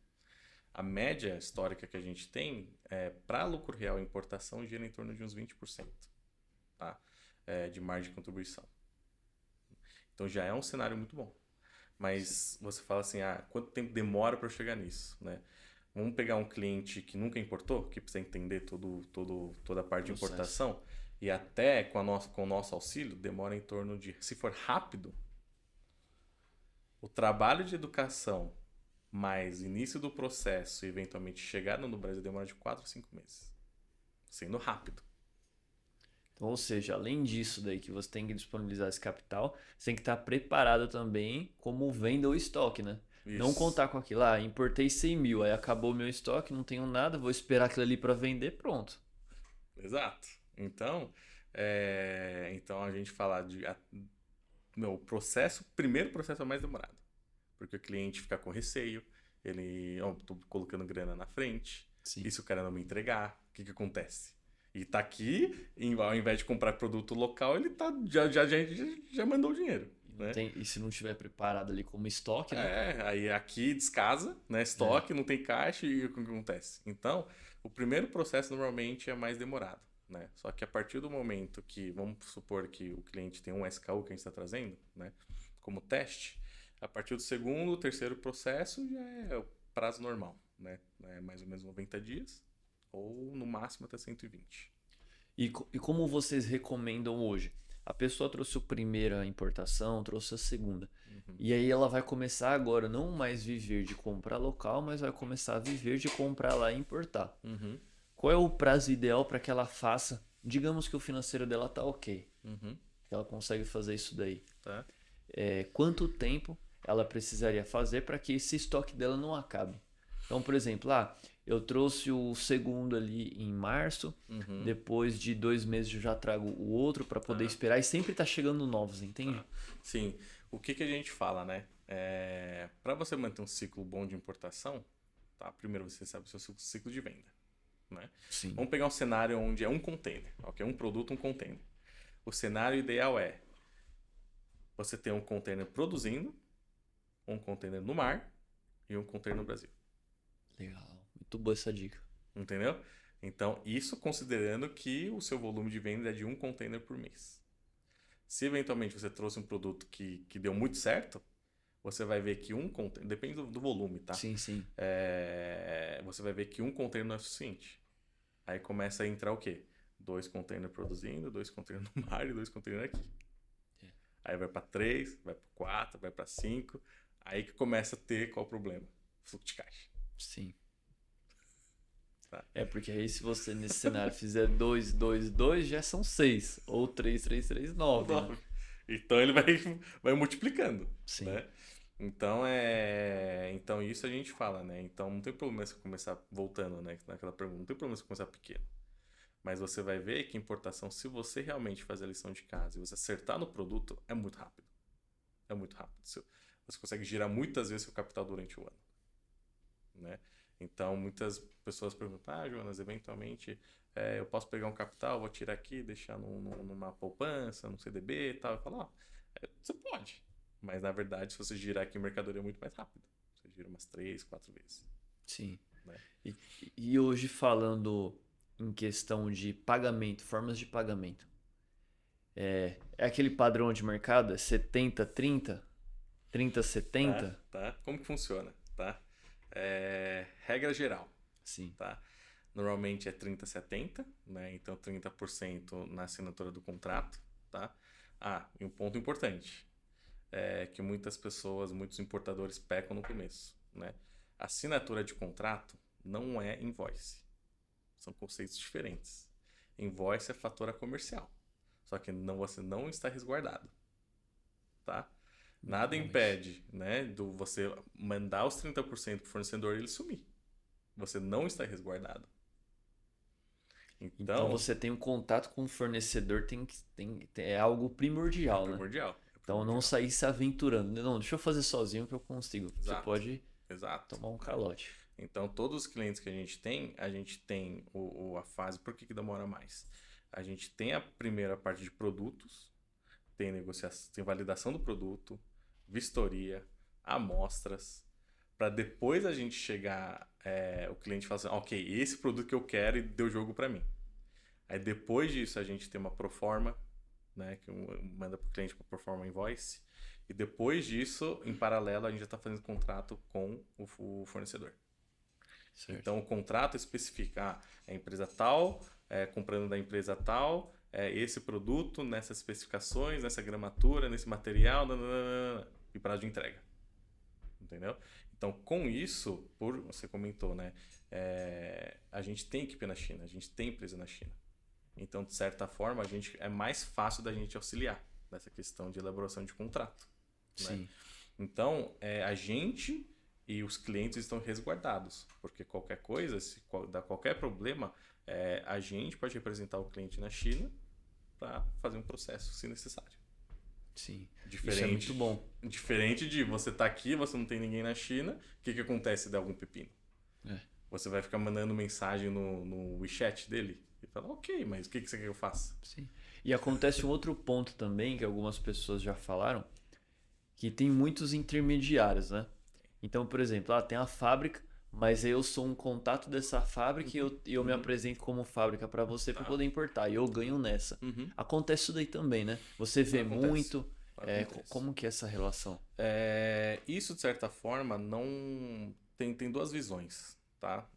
A média histórica que a gente tem para lucro real e importação gira em torno de uns 20%, tá? De margem de contribuição. Então já é um cenário muito bom. Mas você fala assim, quanto tempo demora para eu chegar nisso, né? Vamos pegar um cliente que nunca importou, que precisa entender toda a parte de processo. importação, e até com o nosso auxílio, demora em torno de, se for rápido, o trabalho de educação mais início do processo e eventualmente chegada no Brasil demora de 4 a 5 meses. Sendo rápido. Então, ou seja, além disso daí que você tem que disponibilizar esse capital, você tem que estar preparado também como venda ou estoque, né? Não Isso. contar com aquilo, importei 100 mil, aí acabou o meu estoque, não tenho nada, vou esperar aquilo ali para vender, pronto. Exato. Então, então a gente fala o primeiro processo é o mais demorado. Porque o cliente fica com receio, tô colocando grana na frente, Sim. e se o cara não me entregar, o que acontece? E tá aqui, ao invés de comprar produto local, ele já mandou o dinheiro, né? E se não estiver preparado ali como estoque, né? Aí aqui descasa, né? Estoque, não tem caixa e o que acontece? Então, o primeiro processo normalmente é mais demorado, né? Só que a partir do momento que, vamos supor que o cliente tem um SKU que a gente está trazendo, né? Como teste, a partir do segundo, terceiro processo já é o prazo normal, né? É mais ou menos 90 dias ou no máximo até 120. E como vocês recomendam hoje? A pessoa trouxe a primeira importação, trouxe a segunda. Uhum. E aí ela vai começar agora não mais viver de comprar local, mas vai começar a viver de comprar lá e importar. Uhum. Qual é o prazo ideal para que ela faça digamos que o financeiro dela tá ok, Uhum. que ela consegue fazer isso daí. Tá. Quanto tempo ela precisaria fazer para que esse estoque dela não acabe? Então, por exemplo, eu trouxe o segundo ali em março, Uhum. depois de 2 meses eu já trago o outro para poder esperar e sempre tá chegando novos, entende? Sim. O que a gente fala, né? Para você manter um ciclo bom de importação, tá? Primeiro você sabe o seu ciclo de venda, né? Sim, Vamos pegar um cenário onde é um container, ok? Um produto, um container. O cenário ideal é você ter um container produzindo, um container no mar e um container no Brasil. legal. Muito boa essa dica. Entendeu? Então, isso considerando que o seu volume de venda é de um container por mês. Se eventualmente você trouxe um produto que deu muito certo, você vai ver que um container, depende do volume, tá? Sim, sim. Você vai ver que um container não é suficiente. Aí começa a entrar o quê? 2 containers produzindo, 2 containers no mar e 2 containers aqui. É. Aí vai para 3, vai para 4, vai para 5. Aí que começa a ter qual o problema? Fluxo de caixa. Sim. Tá? Porque aí se você nesse cenário fizer 2, 2, 2, já são 6. Ou 3, 3, 3, 9, né? Então ele vai multiplicando, Sim. né? Então isso a gente fala, né? Então não tem problema você começar voltando, né? Naquela pergunta, não tem problema você começar pequeno. Mas você vai ver que importação, se você realmente fazer a lição de casa e você acertar no produto, é muito rápido. É muito rápido. Você consegue girar muitas vezes seu capital durante o ano, né? Então muitas pessoas perguntam: Jonas, eventualmente eu posso pegar um capital, vou tirar aqui, deixar numa poupança, num CDB e tal. Eu falo: você pode. Mas na verdade, se você girar aqui, o mercadoria é muito mais rápido. Você gira umas 3, 4 vezes, Sim. né? E hoje falando em questão de pagamento, formas de pagamento. É aquele padrão de mercado? É 70, 30? 30, Tá? 70? Tá? Como que funciona? Tá? Regra geral, Sim. tá? Normalmente é 30/70, né? Então 30% na assinatura do contrato, tá? E um ponto importante é que muitas pessoas, muitos importadores pecam no começo, né? Assinatura de contrato não é invoice. São conceitos diferentes. Invoice é fatura comercial, só que você não está resguardado, tá? Muito Nada bom isso. impede, né, do você mandar os 30% para o fornecedor e ele sumir. Você não está resguardado. Então Então, você tem um contato com o fornecedor, é algo primordial, né? primordial. É Então não primordial. sair se aventurando. Não, deixa eu fazer sozinho que eu consigo. Você Exato. pode Exato. tomar um Né? calote. Então, todos os clientes que a gente tem a fase. Por que demora mais? A gente tem a primeira parte de produtos, tem negociação, tem validação do produto, vistoria, amostras, para depois a gente chegar, o cliente fala assim: ok, esse produto que eu quero e deu jogo para mim. Aí depois disso a gente tem uma proforma, né, que manda para o cliente uma proforma invoice. E depois disso, em paralelo, a gente já está fazendo contrato com o fornecedor. Certo. Então o contrato especifica a empresa tal, comprando da empresa tal, esse produto, nessas especificações, nessa gramatura, nesse material, nananana, e prazo de entrega. Entendeu? Então, com isso, você comentou, né? A gente tem equipe na China, a gente tem empresa na China. Então, de certa forma, é mais fácil da gente auxiliar nessa questão de elaboração de contrato, né? Sim. Então, a gente e os clientes estão resguardados, porque qualquer coisa, se dá qualquer problema, a gente pode representar o cliente na China para fazer um processo, se necessário. Sim. Isso é muito Diferente, bom. diferente de você estar aqui, você não tem ninguém na China, o que acontece se der algum pepino? É. Você vai ficar mandando mensagem no WeChat dele e fala: ok, mas o que você quer que eu faça? Sim. E acontece um outro ponto também que algumas pessoas já falaram, que tem muitos intermediários, né? Então, por exemplo, tem a fábrica, mas eu sou um contato dessa fábrica e eu me Uhum. apresento como fábrica para você para Tá. poder importar. E eu ganho nessa. Uhum. Acontece isso daí também, né? Você vê Acontece. muito. Acontece. Como que é essa relação? Isso, de certa forma, não tem duas visões, tá?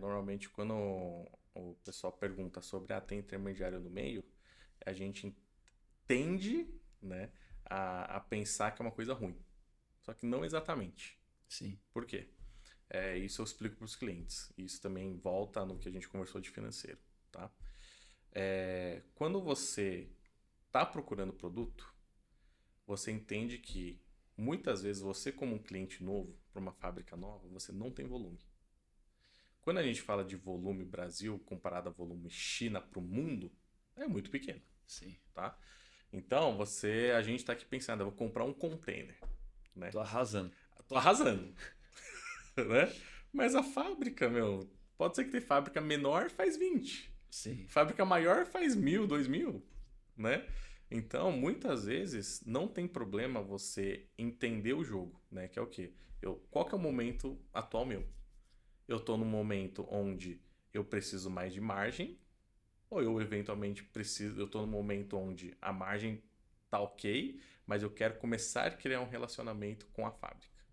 Normalmente, quando o pessoal pergunta sobre tem intermediário no meio, a gente tende, né, a pensar que é uma coisa ruim. Só que não exatamente. Sim. Por quê? Isso eu explico para os clientes. Isso também volta no que a gente conversou de financeiro, tá? Quando você está procurando produto, você entende que muitas vezes você, como um cliente novo, para uma fábrica nova, você não tem volume. Quando a gente fala de volume Brasil comparado a volume China para o mundo, é muito pequeno. Sim. Tá? Então, a gente está aqui pensando, eu vou comprar um container. Né? Tô arrasando. Tô arrasando. Né? Mas a fábrica, meu, pode ser que tem fábrica menor, faz 20. Sim. Fábrica maior faz 1.000, 2.000, né? Então, muitas vezes, não tem problema você entender o jogo, né? Que é o quê? Qual que é o momento atual meu? Eu tô num momento onde eu preciso mais de margem, ou eu eventualmente eu tô num momento onde a margem tá ok, mas eu quero começar a criar um relacionamento com a fábrica,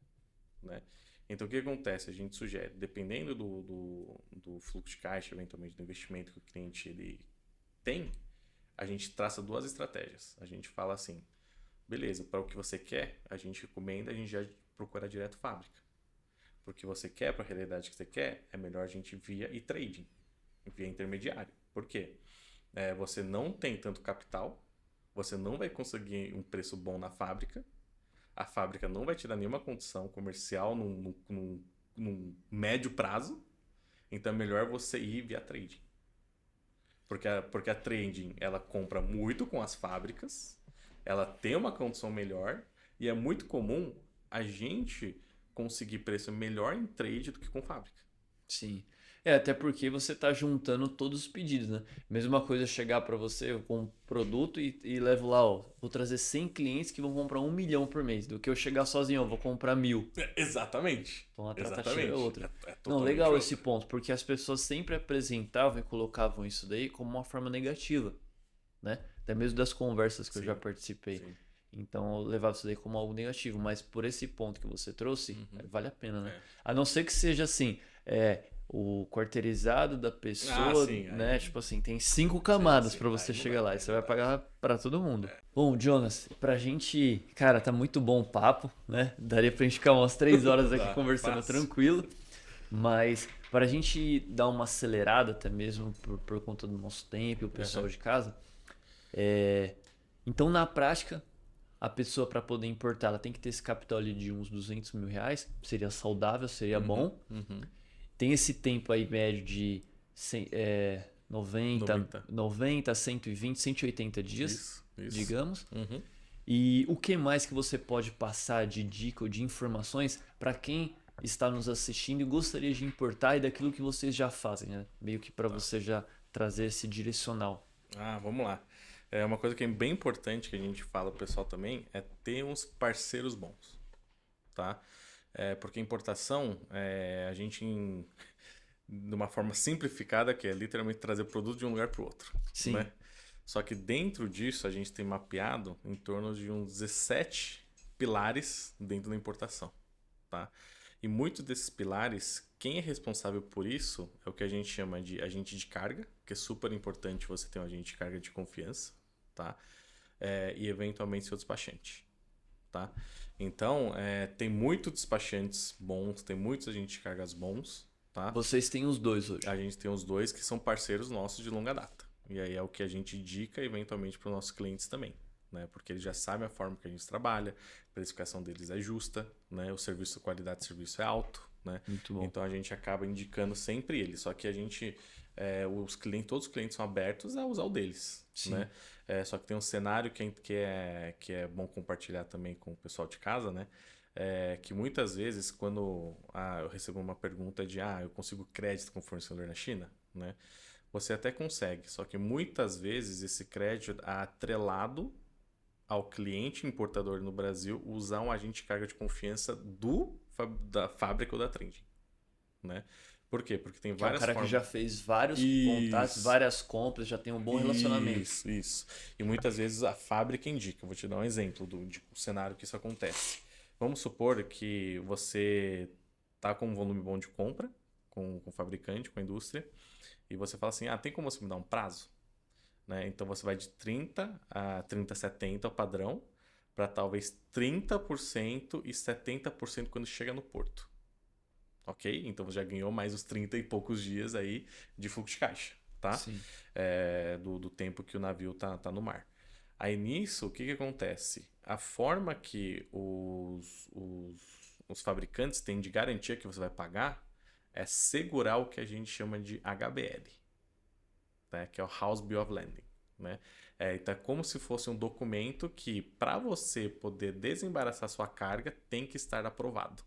né? Então, o que acontece? A gente sugere, dependendo do fluxo de caixa, eventualmente do investimento que o cliente ele tem, a gente traça duas estratégias. A gente fala assim, beleza, para o que você quer, a gente recomenda, a gente já procura direto fábrica. Porque você quer, para a realidade que você quer, é melhor a gente via e-trading, via intermediário. Por quê? Você não tem tanto capital, você não vai conseguir um preço bom na fábrica, a fábrica não vai te dar nenhuma condição comercial num médio prazo, então é melhor você ir via trading. Porque a trading, ela compra muito com as fábricas, ela tem uma condição melhor, e é muito comum a gente conseguir preço melhor em trade do que com fábrica. Sim. Até porque você tá juntando todos os pedidos, né? Mesma coisa chegar para você com um produto e levo lá, ó, vou trazer 100 clientes que vão comprar 1 milhão por mês, do que eu chegar sozinho, ó, vou comprar 1.000. Exatamente. Então a tratativa é Exatamente. outra. É Não, totalmente legal outra. esse ponto, porque as pessoas sempre apresentavam e colocavam isso daí como uma forma negativa, né? Até mesmo das conversas que eu já Sim, participei. sim. Então eu levava isso daí como algo negativo, mas por esse ponto que você trouxe, vale a pena, né? É. A não ser que seja assim, o quarteirizado da pessoa, Sim, né? aí... Tipo assim, tem 5 camadas sim, pra você aí não chegar dá, lá e aí você não vai dá. pagar pra todo mundo. Bom, Jonas, pra gente, cara, tá muito bom o papo, né? Daria pra gente ficar umas 3 horas aqui Dá, conversando fácil. tranquilo, mas para a gente dar uma acelerada até mesmo por conta do nosso tempo e o pessoal de casa, então na prática a pessoa para poder importar ela tem que ter esse capital ali de uns 200 mil reais, seria saudável, seria bom. Uhum. Tem esse tempo aí médio de 90, 120, 180 dias, Isso. digamos. Uhum. E o que mais que você pode passar de dica ou de informações para quem está nos assistindo e gostaria de importar e daquilo que vocês já fazem, né? Meio que para você já trazer esse direcional. Vamos lá. Uma coisa que é bem importante que a gente fala pro pessoal também é ter uns parceiros bons, tá? Porque importação, a gente, de uma forma simplificada, que é literalmente trazer produto de um lugar para o outro, Sim. né? Só que dentro disso a gente tem mapeado em torno de uns 17 pilares dentro da importação, tá? E muitos desses pilares, quem é responsável por isso é o que a gente chama de agente de carga, que é super importante você ter um agente de carga de confiança, tá? E eventualmente seu despachante, tá? Então, tem muitos despachantes bons, tem muitos agentes de cargas bons, tá? Vocês têm os dois hoje. A gente tem os dois que são parceiros nossos de longa data. E aí é o que a gente indica eventualmente para os nossos clientes também, né? Porque eles já sabem a forma que a gente trabalha, a precificação deles é justa, né? O serviço, a qualidade de serviço é alto, né? Muito bom. Então a gente acaba indicando sempre eles. Só que a gente, todos os clientes são abertos a usar o deles, Sim. né? Só que tem um cenário que é bom compartilhar também com o pessoal de casa, né? Que muitas vezes quando eu recebo uma pergunta de eu consigo crédito com fornecedor na China, né? Você até consegue, só que muitas vezes esse crédito é atrelado ao cliente importador no Brasil usar um agente de carga de confiança da fábrica ou da trend, né? Por quê? Porque tem Que é um várias cara que formas. já fez vários contatos, Isso. várias compras, já tem um bom relacionamento. Isso. E muitas vezes a fábrica indica. Eu vou te dar um exemplo de um cenário que isso acontece. Vamos supor que você tá com um volume bom de compra com o fabricante, com a indústria, e você fala assim, tem como você me dar um prazo? Né? Então você vai de 30 a 30/70 o padrão, para talvez 30% e 70% quando chega no porto. Ok? Então você já ganhou mais os 30 e poucos dias aí de fluxo de caixa. tá? Sim. Do tempo que o navio tá no mar. Aí nisso, o que acontece? A forma que os fabricantes têm de garantia que você vai pagar é segurar o que a gente chama de HBL, né? Que é o House Bill of Lading, né? Então é como se fosse um documento que, para você poder desembaraçar sua carga, tem que estar aprovado,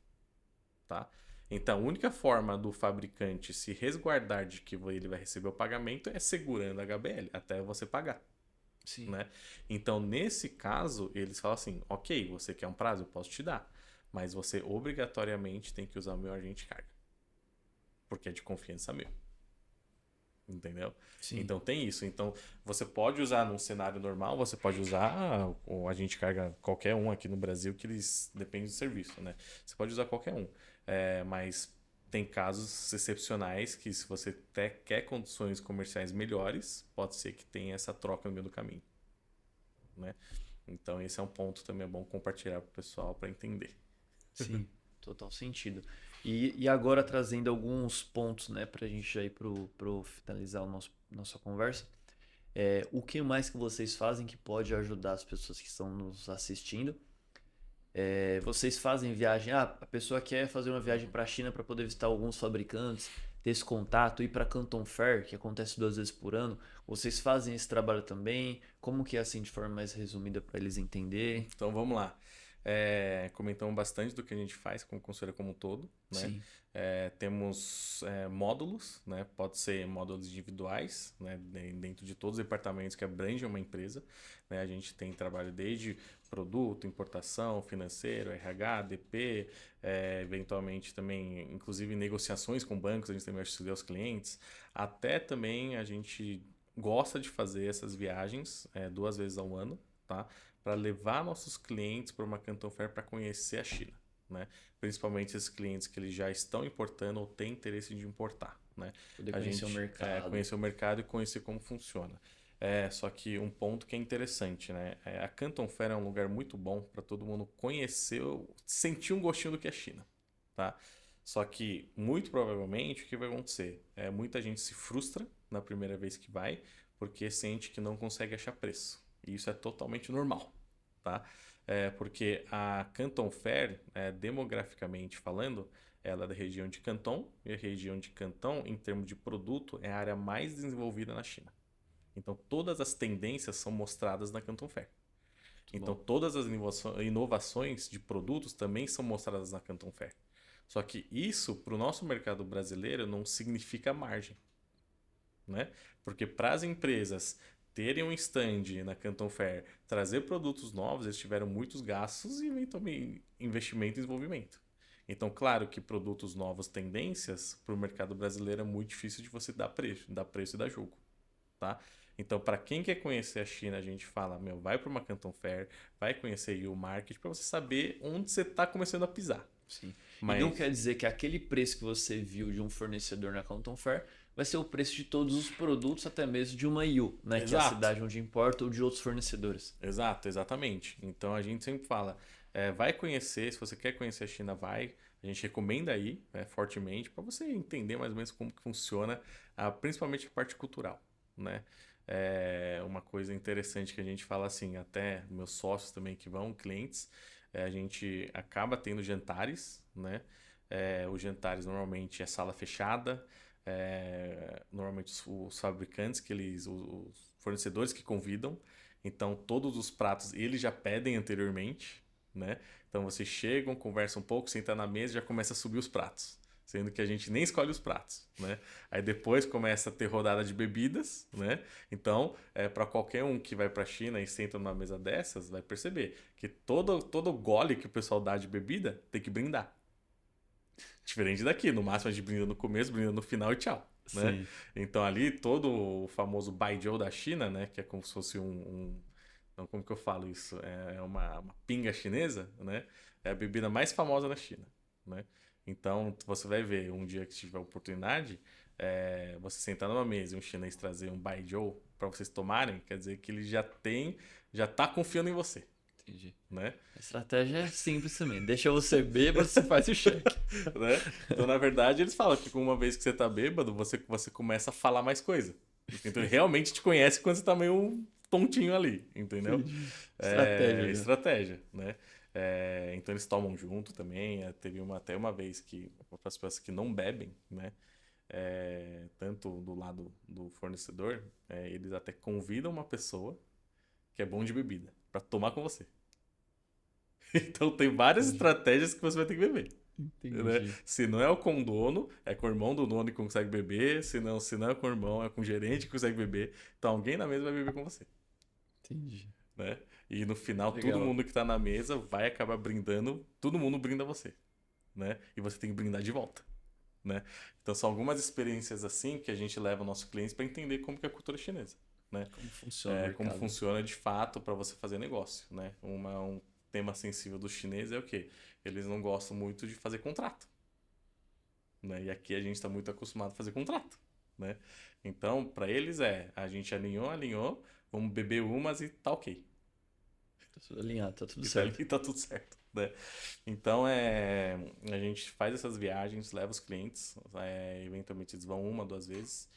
tá? Então, a única forma do fabricante se resguardar de que ele vai receber o pagamento é segurando a HBL até você pagar. Sim. Né? Então, nesse caso, eles falam assim: ok, você quer um prazo? Eu posso te dar, mas você obrigatoriamente tem que usar o meu agente de carga, porque é de confiança meu. Entendeu? Sim. Então tem isso. Então você pode usar num cenário normal, você pode usar o agente de carga qualquer um aqui no Brasil, que eles dependem do serviço, né? Você pode usar qualquer um. Mas tem casos excepcionais que, se você até quer condições comerciais melhores, pode ser que tenha essa troca no meio do caminho, né? Então esse é um ponto também, é bom compartilhar para o pessoal para entender. Sim, total sentido. E agora trazendo alguns pontos, né, para a gente já ir pro finalizar nossa conversa. O que mais que vocês fazem que pode ajudar as pessoas que estão nos assistindo? Vocês fazem viagem, a pessoa quer fazer uma viagem para a China para poder visitar alguns fabricantes, ter esse contato, ir para Canton Fair, que acontece 2 vezes por ano. Vocês fazem esse trabalho também? Como que é assim de forma mais resumida para eles entenderem? Então vamos lá. Comentamos bastante do que a gente faz com consultoria como um todo, né? Sim. Temos módulos, né? Pode ser módulos individuais, né? Dentro de todos os departamentos que abrangem uma empresa, né? A gente tem trabalho desde produto, importação, financeiro, RH, DP, eventualmente também, inclusive negociações com bancos, a gente também auxilia os clientes, até também a gente gosta de fazer essas viagens 2 vezes ao ano, tá? Para levar nossos clientes para uma Canton Fair para conhecer a China, né? Principalmente esses clientes que eles já estão importando ou têm interesse de importar, né? Poder A conhecer gente o mercado. conhecer o mercado e conhecer como funciona. Só que um ponto que é interessante, né? A Canton Fair é um lugar muito bom para todo mundo conhecer, sentir um gostinho do que é a China, tá? Só que, muito provavelmente, o que vai acontecer? Muita gente se frustra na primeira vez que vai, porque sente que não consegue achar preço. E isso é totalmente normal, tá? Porque a Canton Fair, demograficamente falando, ela é da região de Canton, e a região de Canton, em termos de produto, é a área mais desenvolvida na China. Então, todas as tendências são mostradas na Canton Fair. Então, todas as inovações de produtos também são mostradas na Canton Fair. Só que isso, para o nosso mercado brasileiro, não significa margem, né? Porque para as empresas terem um stand na Canton Fair, trazer produtos novos, eles tiveram muitos gastos e eventualmente investimento e desenvolvimento. Então, claro que produtos novos, tendências, para o mercado brasileiro é muito difícil de você dar preço e dar jogo, tá? Então, para quem quer conhecer a China, a gente fala, vai para uma Canton Fair, vai conhecer o market para você saber onde você está começando a pisar. Sim. Mas... E não quer dizer que aquele preço que você viu de um fornecedor na Canton Fair vai ser o preço de todos os produtos, até mesmo de uma IU, né? Que é a cidade onde importa, ou de outros fornecedores. Exatamente. Então a gente sempre fala, vai conhecer, se você quer conhecer a China, vai. A gente recomenda ir fortemente para você entender mais ou menos como que funciona, principalmente a parte cultural, né? Uma coisa interessante que a gente fala assim, até meus sócios também que vão, clientes, a gente acaba tendo jantares, né? Os jantares normalmente é sala fechada, normalmente os fabricantes, os fornecedores que convidam, então todos os pratos eles já pedem anteriormente, né? Então vocês chegam, conversam um pouco, sentam na mesa e já começa a subir os pratos. Sendo que a gente nem escolhe os pratos, né? Aí depois começa a ter rodada de bebidas, né? Então, para qualquer um que vai para a China e senta numa mesa dessas, vai perceber que todo gole que o pessoal dá de bebida tem que brindar. Diferente daqui, no máximo a gente brinda no começo, brinda no final e tchau, né? Sim. Então ali todo o famoso baijiu da China, né? Que é como se fosse não, como que eu falo isso? É uma pinga chinesa, né? É a bebida mais famosa na China, né? Então, você vai ver, um dia que tiver oportunidade, você sentar numa mesa e um chinês trazer um baijiu para vocês tomarem, quer dizer que ele já tá confiando em você. Entendi. Né? A estratégia é simples também. Deixa você bêbado, você faz o cheque. Né? Então, na verdade, eles falam que uma vez que você tá bêbado, você começa a falar mais coisa. Então ele realmente te conhece quando você tá meio tontinho ali, entendeu? Entendi. Estratégia, já. Estratégia, né? Então eles tomam junto também. Teve até uma vez que, para as pessoas que não bebem, né? Tanto do lado do fornecedor, eles até convidam uma pessoa que é bom de bebida para tomar com você. Então tem várias Entendi. estratégias que você vai ter que beber. Né? Entendi. Se não é com o dono, é com o irmão do dono que consegue beber. Se não é com o irmão, é com o gerente que consegue beber. Então alguém na mesa vai beber com você. Entendi. Né? E no final, todo Legal. mundo que tá na mesa vai acabar brindando. Todo mundo brinda você. Né? E você tem que brindar de volta. Né? Então são algumas experiências assim que a gente leva o nosso cliente para entender como que é a cultura chinesa. Né? Como funciona o Como mercado. funciona de fato para você fazer negócio. Né? Um tema sensível dos chineses é o quê? Eles não gostam muito de fazer contrato. Né? E aqui a gente está muito acostumado a fazer contrato. Né? Então, para eles a gente alinhou, vamos beber umas e tá ok. Tá tudo alinhado, tá tudo E certo. tá tudo certo. Né? Então, a gente faz essas viagens, leva os clientes, eventualmente eles vão uma, duas vezes.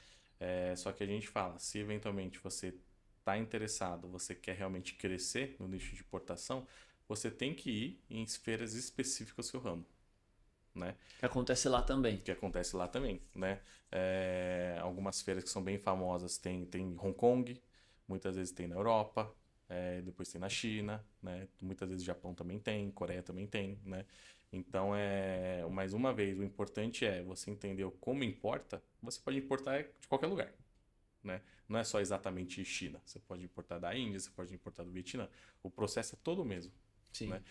Só que a gente fala, se eventualmente você está interessado, você quer realmente crescer no nicho de importação, você tem que ir em esferas específicas do seu ramo. Né? Que acontece lá também. Que acontece lá também, né? Algumas feiras que são bem famosas tem em Hong Kong, muitas vezes tem na Europa, depois tem na China, né? Muitas vezes o Japão também tem, Coreia também tem, né? Então, mais uma vez, o importante é você entender como importa. Você pode importar de qualquer lugar, né? Não é só exatamente China. Você pode importar da Índia, você pode importar do Vietnã. O processo é todo o mesmo. Sim. Né?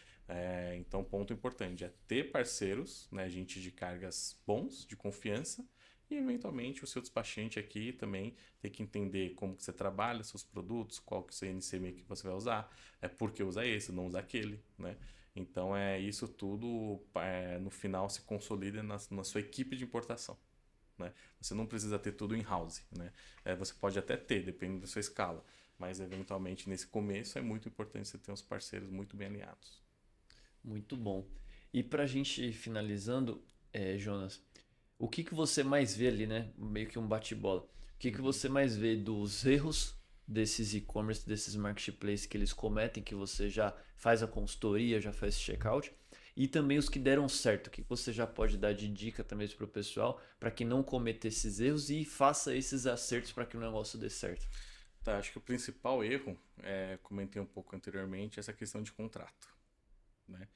Então, ponto importante é ter parceiros, né, gente de cargas bons, de confiança, e eventualmente o seu despachante aqui também tem que entender como que você trabalha seus produtos, qual que é o seu NCM que você vai usar, por que usar esse, não usar aquele, né? Então, isso tudo no final se consolida na sua equipe de importação. Né? Você não precisa ter tudo in-house. Né? Você pode até ter, dependendo da sua escala. Mas, eventualmente, nesse começo, é muito importante você ter uns parceiros muito bem alinhados. Muito bom. E pra gente ir finalizando, Jonas, o que você mais vê ali, né? Meio que um bate-bola. O que você mais vê dos erros desses e-commerce, desses marketplaces que eles cometem, que você já faz a consultoria, já faz checkout, e também os que deram certo, o que você já pode dar de dica também para o pessoal, para que não cometa esses erros e faça esses acertos para que o negócio dê certo. Tá, acho que o principal erro, comentei um pouco anteriormente, é essa questão de contrato. Né?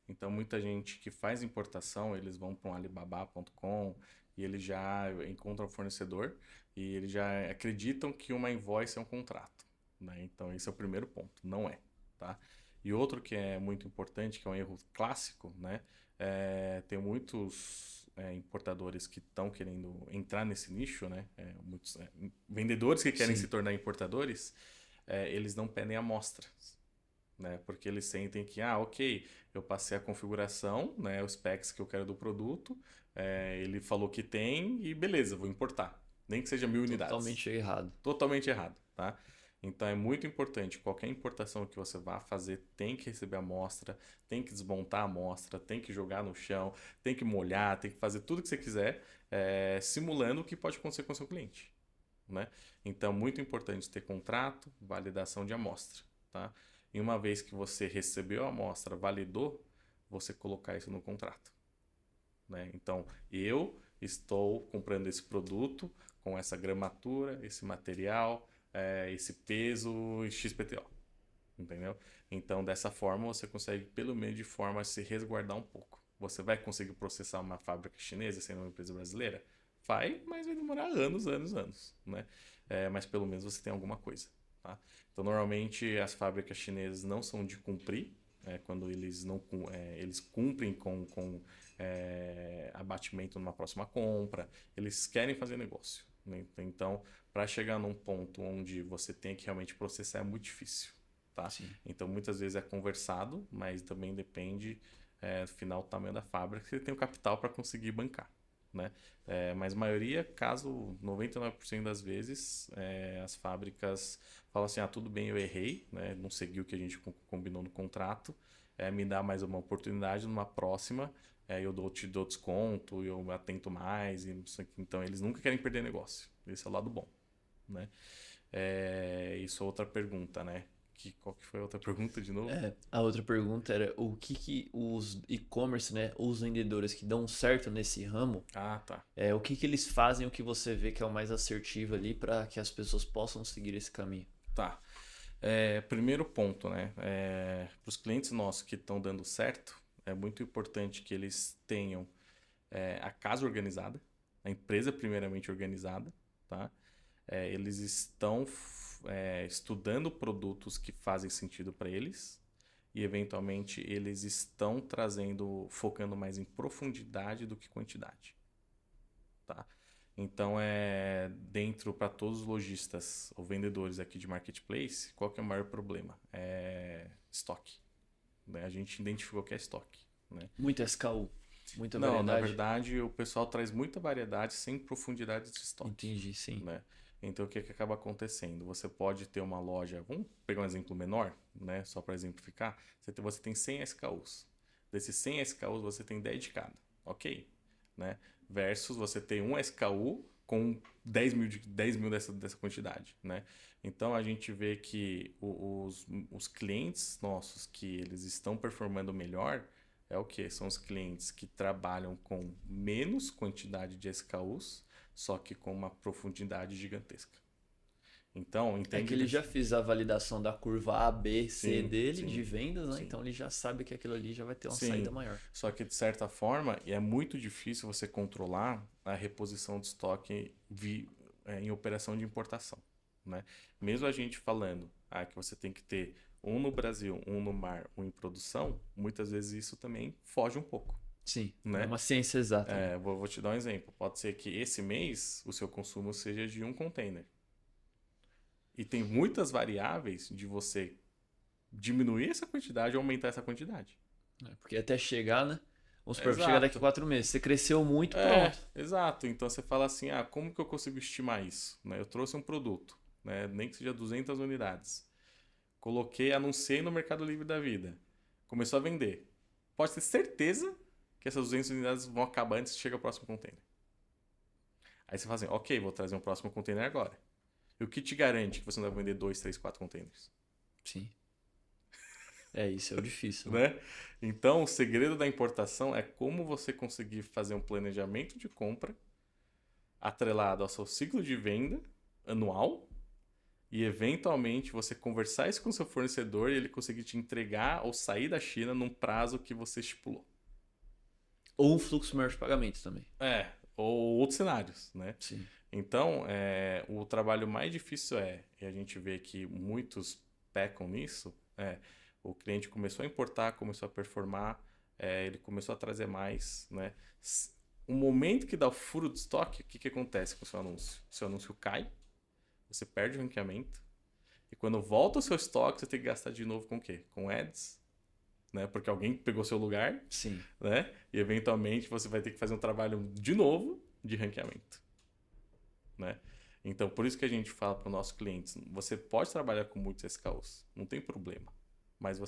Então, muita gente que faz importação, eles vão para um Alibaba.com e eles já encontram o fornecedor e eles já acreditam que uma invoice é um contrato. Né? Então, esse é o primeiro ponto. Não é. Tá? E outro que é muito importante, que é um erro clássico, né? Tem muitos importadores que estão querendo entrar nesse nicho, né? Muitos vendedores que querem Sim. se tornar importadores, eles não pedem amostras. Né? Porque eles sentem que, ok, eu passei a configuração, né, os specs que eu quero do produto, ele falou que tem e beleza, vou importar. Nem que seja 1000 unidades. Totalmente errado. Totalmente errado, tá? Então é muito importante, qualquer importação que você vá fazer tem que receber a amostra, tem que desmontar a amostra, tem que jogar no chão, tem que molhar, tem que fazer tudo que você quiser, simulando o que pode acontecer com o seu cliente. Né? Então, muito importante ter contrato, validação de amostra. Tá? E uma vez que você recebeu a amostra, validou, você colocar isso no contrato. Né? Então, eu estou comprando esse produto com essa gramatura, esse material, esse peso XPTO. Entendeu? Então, dessa forma, você consegue, pelo menos de forma a se resguardar um pouco. Você vai conseguir processar uma fábrica chinesa sendo uma empresa brasileira? Vai, mas vai demorar anos, né? Mas pelo menos você tem alguma coisa, tá? Então, normalmente, as fábricas chinesas não são de cumprir, quando eles não eles cumprem com abatimento numa próxima compra, eles querem fazer negócio. Né? Então, para chegar num ponto onde você tem que realmente processar é muito difícil. Tá? Então, muitas vezes é conversado, mas também depende, no final, do tamanho da fábrica, se ele tem o capital para conseguir bancar. Né? Mas a maioria, caso 99% das vezes, as fábricas falam assim, tudo bem, eu errei, né? Não segui o que a gente combinou no contrato, me dá mais uma oportunidade numa próxima, eu te dou desconto, eu atento mais. Então, eles nunca querem perder negócio. Esse é o lado bom. né? Isso é outra pergunta, né? Qual que foi a outra pergunta de novo? A outra pergunta era o que os e-commerce, né, os vendedores que dão certo nesse ramo, Ah, tá. o que eles fazem, o que você vê que é o mais assertivo ali para que as pessoas possam seguir esse caminho? Tá. Primeiro ponto, né? Para os clientes nossos que estão dando certo, é muito importante que eles tenham a casa organizada, a empresa primeiramente organizada, tá? Eles estão estudando produtos que fazem sentido para eles e, eventualmente, eles estão focando mais em profundidade do que quantidade, tá? Então, dentro para todos os lojistas ou vendedores aqui de marketplace, qual que é o maior problema? É estoque, né? A gente identificou que é estoque, né? Muita SKU, muita Não, na variedade. verdade, o pessoal traz muita variedade sem profundidade de estoque, Entendi, sim. né? Então, o que acaba acontecendo? Você pode ter uma loja, vamos pegar um exemplo menor, né? Só para exemplificar, você tem 100 SKUs. Desses 100 SKUs, você tem 10 de cada, ok? Né? Versus você tem um SKU com 10 mil dessa quantidade, né? Então, a gente vê que os clientes nossos que eles estão performando melhor é o quê? São os clientes que trabalham com menos quantidade de SKUs, só que com uma profundidade gigantesca. Então, É que entende? ele já fez a validação da curva A, B, C Sim, dele de sim, vendas, né? sim. Então ele já sabe que aquilo ali já vai ter uma saída Sim, maior. só que de certa forma é muito difícil você controlar a reposição de estoque em operação de importação, né? Mesmo a gente falando que você tem que ter um no Brasil, um no mar, um em produção, muitas vezes isso também foge um pouco, Sim, não é né? uma ciência exata, né? Vou te dar um exemplo. Pode ser que esse mês o seu consumo seja de um container. E tem muitas variáveis de você diminuir essa quantidade ou aumentar essa quantidade. Porque até chegar, né? Vamos supor, chegar daqui a Exato. 4 meses. Você cresceu muito, pronto. Exato. Então você fala assim, como que eu consigo estimar isso? Né? Eu trouxe um produto, né? Nem que seja 200 unidades. Coloquei, anunciei no Mercado Livre da vida. Começou a vender. Pode ter certeza que essas 200 unidades vão acabar antes de chegar ao próximo container. Aí você fala assim, ok, vou trazer um próximo container agora. E o que te garante que você não vai vender 2, 3, 4 containers? Sim. Isso é o difícil, né? Né? Então, o segredo da importação é como você conseguir fazer um planejamento de compra atrelado ao seu ciclo de venda anual e, eventualmente, você conversar isso com o seu fornecedor e ele conseguir te entregar ou sair da China num prazo que você estipulou. Ou um fluxo maior de pagamentos também. Ou outros cenários, né? Sim. Então, o trabalho mais difícil e a gente vê que muitos pecam nisso, o cliente começou a importar, começou a performar, ele começou a trazer mais, né? O momento que dá o furo de estoque, o que acontece com o seu anúncio? O seu anúncio cai, você perde o ranqueamento, e quando volta o seu estoque, você tem que gastar de novo com o quê? Com ads, né? Porque alguém pegou seu lugar, Sim. né? E eventualmente você vai ter que fazer um trabalho de novo de ranqueamento, né? Então, por isso que a gente fala para os nossos clientes, você pode trabalhar com muitos SKUs, não tem problema. Mas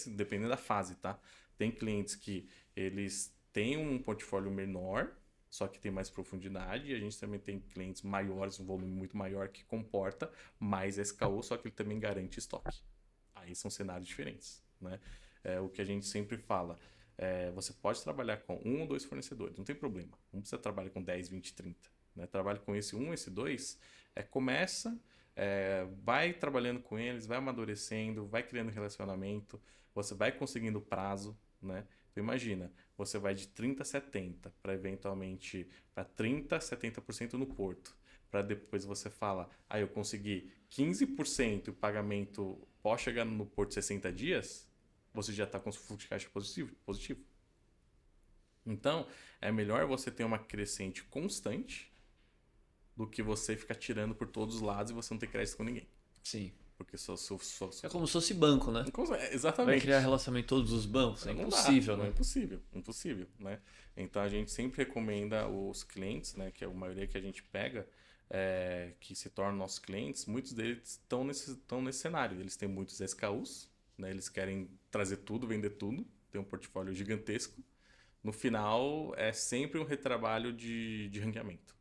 dependendo da fase, tá? Tem clientes que eles têm um portfólio menor, só que tem mais profundidade, e a gente também tem clientes maiores, um volume muito maior, que comporta mais SKU, só que ele também garante estoque. Aí são cenários diferentes, né? O que a gente sempre fala, você pode trabalhar com um ou dois fornecedores, não tem problema. Não precisa trabalhar com 10, 20, 30. Né? Trabalhe com esse um, esse dois, começa, vai trabalhando com eles, vai amadurecendo, vai criando relacionamento, você vai conseguindo prazo, né? Então imagina, você vai de 30 a 70 para eventualmente para 30 a 70% no porto. Para depois você fala, eu consegui 15% o pagamento pode chegar no porto em 60 dias, você já está com o fluxo de caixa positivo. Então, é melhor você ter uma crescente constante do que você ficar tirando por todos os lados e você não ter crédito com ninguém. Sim. Porque É como se fosse banco, né? Vai Exatamente. criar relacionamento em todos os bancos? É Não impossível, dá, não né? é impossível, impossível, né? Então a gente sempre recomenda os clientes, né, que é a maioria que a gente pega, que se tornam nossos clientes, muitos deles estão nesse cenário. Eles têm muitos SKUs, né? Eles querem trazer tudo, vender tudo, tem um portfólio gigantesco. No final, é sempre um retrabalho de ranqueamento.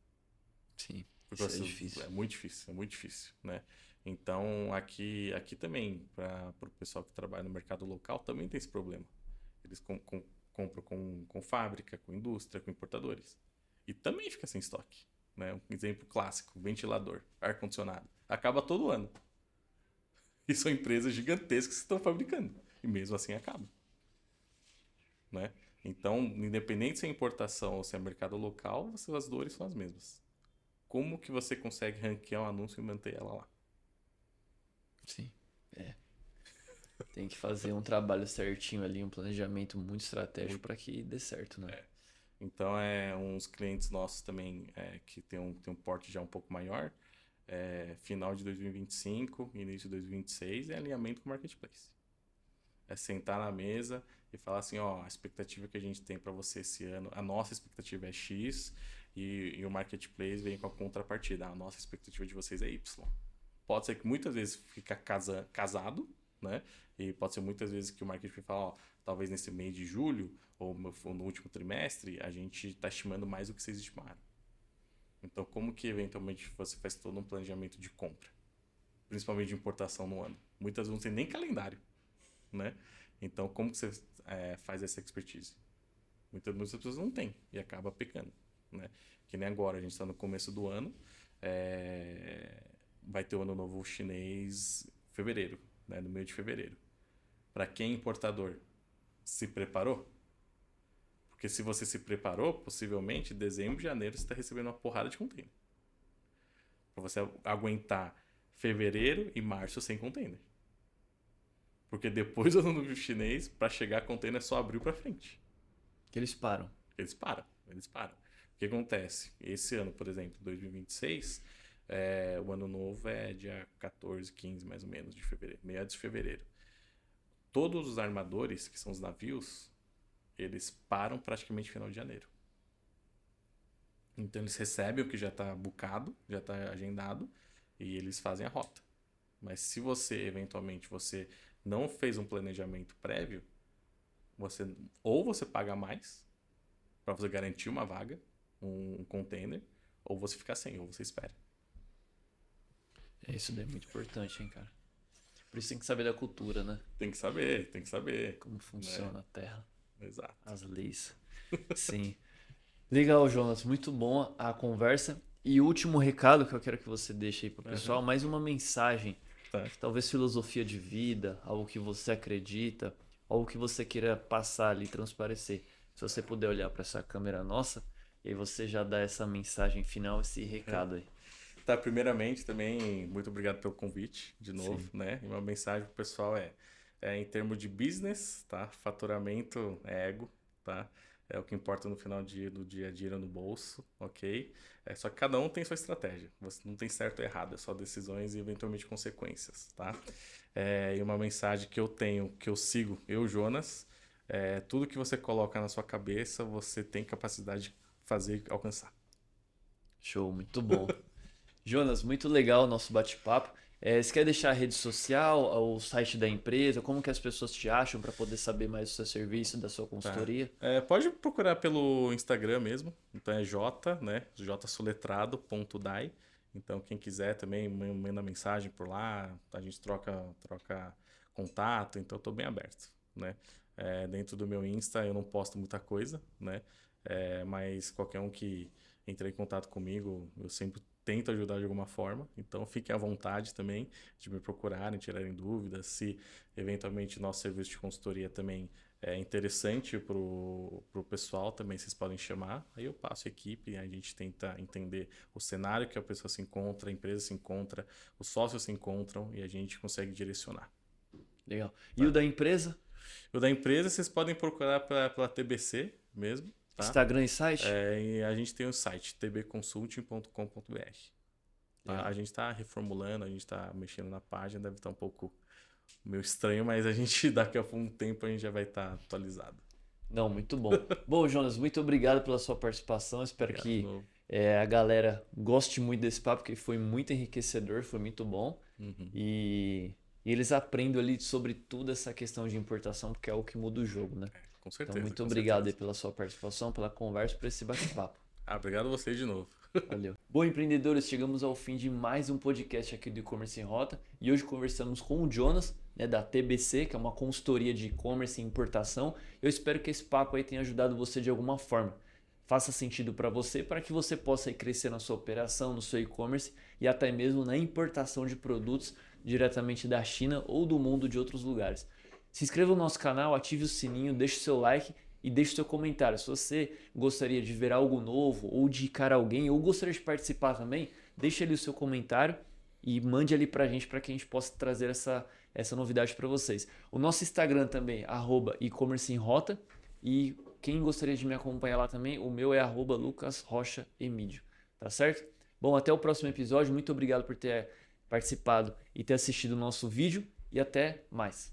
Sim. Porque Isso é difícil. é muito difícil, né? Então, aqui também, para o pessoal que trabalha no mercado local, também tem esse problema. Eles compram com fábrica, com indústria, com importadores. E também fica sem estoque. Né? Um exemplo clássico, ventilador, ar-condicionado. Acaba todo ano. E são empresas gigantescas que estão fabricando. E mesmo assim acaba. Né? Então, independente se é importação ou se é mercado local, as dores são as mesmas. Como que você consegue ranquear um anúncio e manter ela lá? Sim. É. Tem que fazer um trabalho certinho ali, um planejamento muito estratégico para que dê certo, né? Então, uns clientes nossos também que tem um porte já um pouco maior, final de 2025, início de 2026, é alinhamento com o marketplace. É sentar na mesa e falar assim, ó, a expectativa que a gente tem para você esse ano, a nossa expectativa é X e o marketplace vem com a contrapartida. A nossa expectativa de vocês é Y. Pode ser que muitas vezes fica casado, né? E pode ser muitas vezes que o marketing fala, ó, talvez nesse mês de julho ou no último trimestre, a gente está estimando mais do que vocês estimaram. Então, como que eventualmente você faz todo um planejamento de compra? Principalmente de importação no ano. Muitas vezes não tem nem calendário, né? Então, como que você faz essa expertise? Muitas pessoas não têm e acaba pecando, né? Que nem agora, a gente está no começo do ano, vai ter o ano novo chinês em fevereiro, né? No meio de fevereiro. Para quem é importador, se preparou? Porque se você se preparou, possivelmente, em dezembro, janeiro, você está recebendo uma porrada de container. Para você aguentar fevereiro e março sem container. Porque depois do ano novo chinês, para chegar container é só abril para frente. Que eles param. Eles param. O que acontece? Esse ano, por exemplo, 2026, o ano novo é dia 14, 15 mais ou menos de fevereiro, meados de fevereiro. Todos os armadores, que são os navios, eles param praticamente no final de janeiro. Então eles recebem o que já está bucado, já está agendado, e eles fazem a rota. Mas se você, eventualmente, você não fez um planejamento prévio, ou você paga mais para você garantir uma vaga, um container, ou você fica sem, ou você espera. Isso daí é muito importante, hein, cara. Por isso tem que saber da cultura, né? Tem que saber. Como funciona a Terra. Exato. As leis. Sim. Legal, Jonas. Muito bom a conversa. E o último recado que eu quero que você deixe aí pro pessoal, mais uma mensagem. Tá. Talvez filosofia de vida, algo que você acredita, algo que você queira passar ali, transparecer. Se você puder olhar para essa câmera nossa, e aí você já dá essa mensagem final, esse recado aí. Tá, primeiramente também, muito obrigado pelo convite, de novo, Sim. né? E uma mensagem pro pessoal em termos de business, tá? Faturamento é ego, tá? É o que importa no final do dia a dia no bolso, ok? Só que cada um tem sua estratégia. Você não tem certo ou errado, é só decisões e eventualmente consequências, tá? E uma mensagem que eu tenho, que eu sigo, eu, Jonas, tudo que você coloca na sua cabeça, você tem capacidade de fazer e alcançar. Show, muito bom. Jonas, muito legal o nosso bate-papo. Você quer deixar a rede social, o site da empresa, como que as pessoas te acham para poder saber mais do seu serviço, da sua consultoria? Pode procurar pelo Instagram mesmo. Então é J, né? jsoletrado.dai. Então quem quiser também manda mensagem por lá. A gente troca contato. Então eu tô bem aberto, né? Dentro do meu Insta eu não posto muita coisa, né? Mas qualquer um que entre em contato comigo, eu sempre tento ajudar de alguma forma. Então fiquem à vontade também de me procurarem, tirarem dúvidas. Se eventualmente nosso serviço de consultoria também é interessante para o pessoal, também vocês podem chamar. Aí eu passo a equipe, a gente tenta entender o cenário que a pessoa se encontra, a empresa se encontra, os sócios se encontram e a gente consegue direcionar. Legal. E o da empresa? O da empresa vocês podem procurar pela TBC mesmo. Tá? Instagram e site? E a gente tem o site tbconsulting.com.br. Tá? A gente está reformulando, a gente está mexendo na página, deve estar um pouco meio estranho, mas a gente daqui a um tempo a gente já vai estar atualizado. Não, muito bom. Bom, Jonas, muito obrigado pela sua participação. Espero que a galera goste muito desse papo, porque foi muito enriquecedor, foi muito bom. Uhum. E eles aprendem ali sobre toda essa questão de importação, porque é o que muda o jogo, né? Com certeza. Então, muito obrigado aí pela sua participação, pela conversa, por esse bate-papo. Obrigado a você de novo. Valeu. Bom, empreendedores, chegamos ao fim de mais um podcast aqui do E-Commerce em Rota e hoje conversamos com o Jonas, né, da TBC, que é uma consultoria de e-commerce e importação. Eu espero que esse papo aí tenha ajudado você de alguma forma. Faça sentido para você, para que você possa ir crescer na sua operação, no seu e-commerce e até mesmo na importação de produtos diretamente da China ou do mundo de outros lugares. Se inscreva no nosso canal, ative o sininho, deixe o seu like e deixe o seu comentário. Se você gostaria de ver algo novo ou de indicar alguém ou gostaria de participar também, deixe ali o seu comentário e mande ali pra gente para que a gente possa trazer essa novidade para vocês. O nosso Instagram também, @e-commerce-em-rota, e quem gostaria de me acompanhar lá também, o meu é @lucasrochaemídio, tá certo? Bom, até o próximo episódio, muito obrigado por ter participado e ter assistido o nosso vídeo e até mais.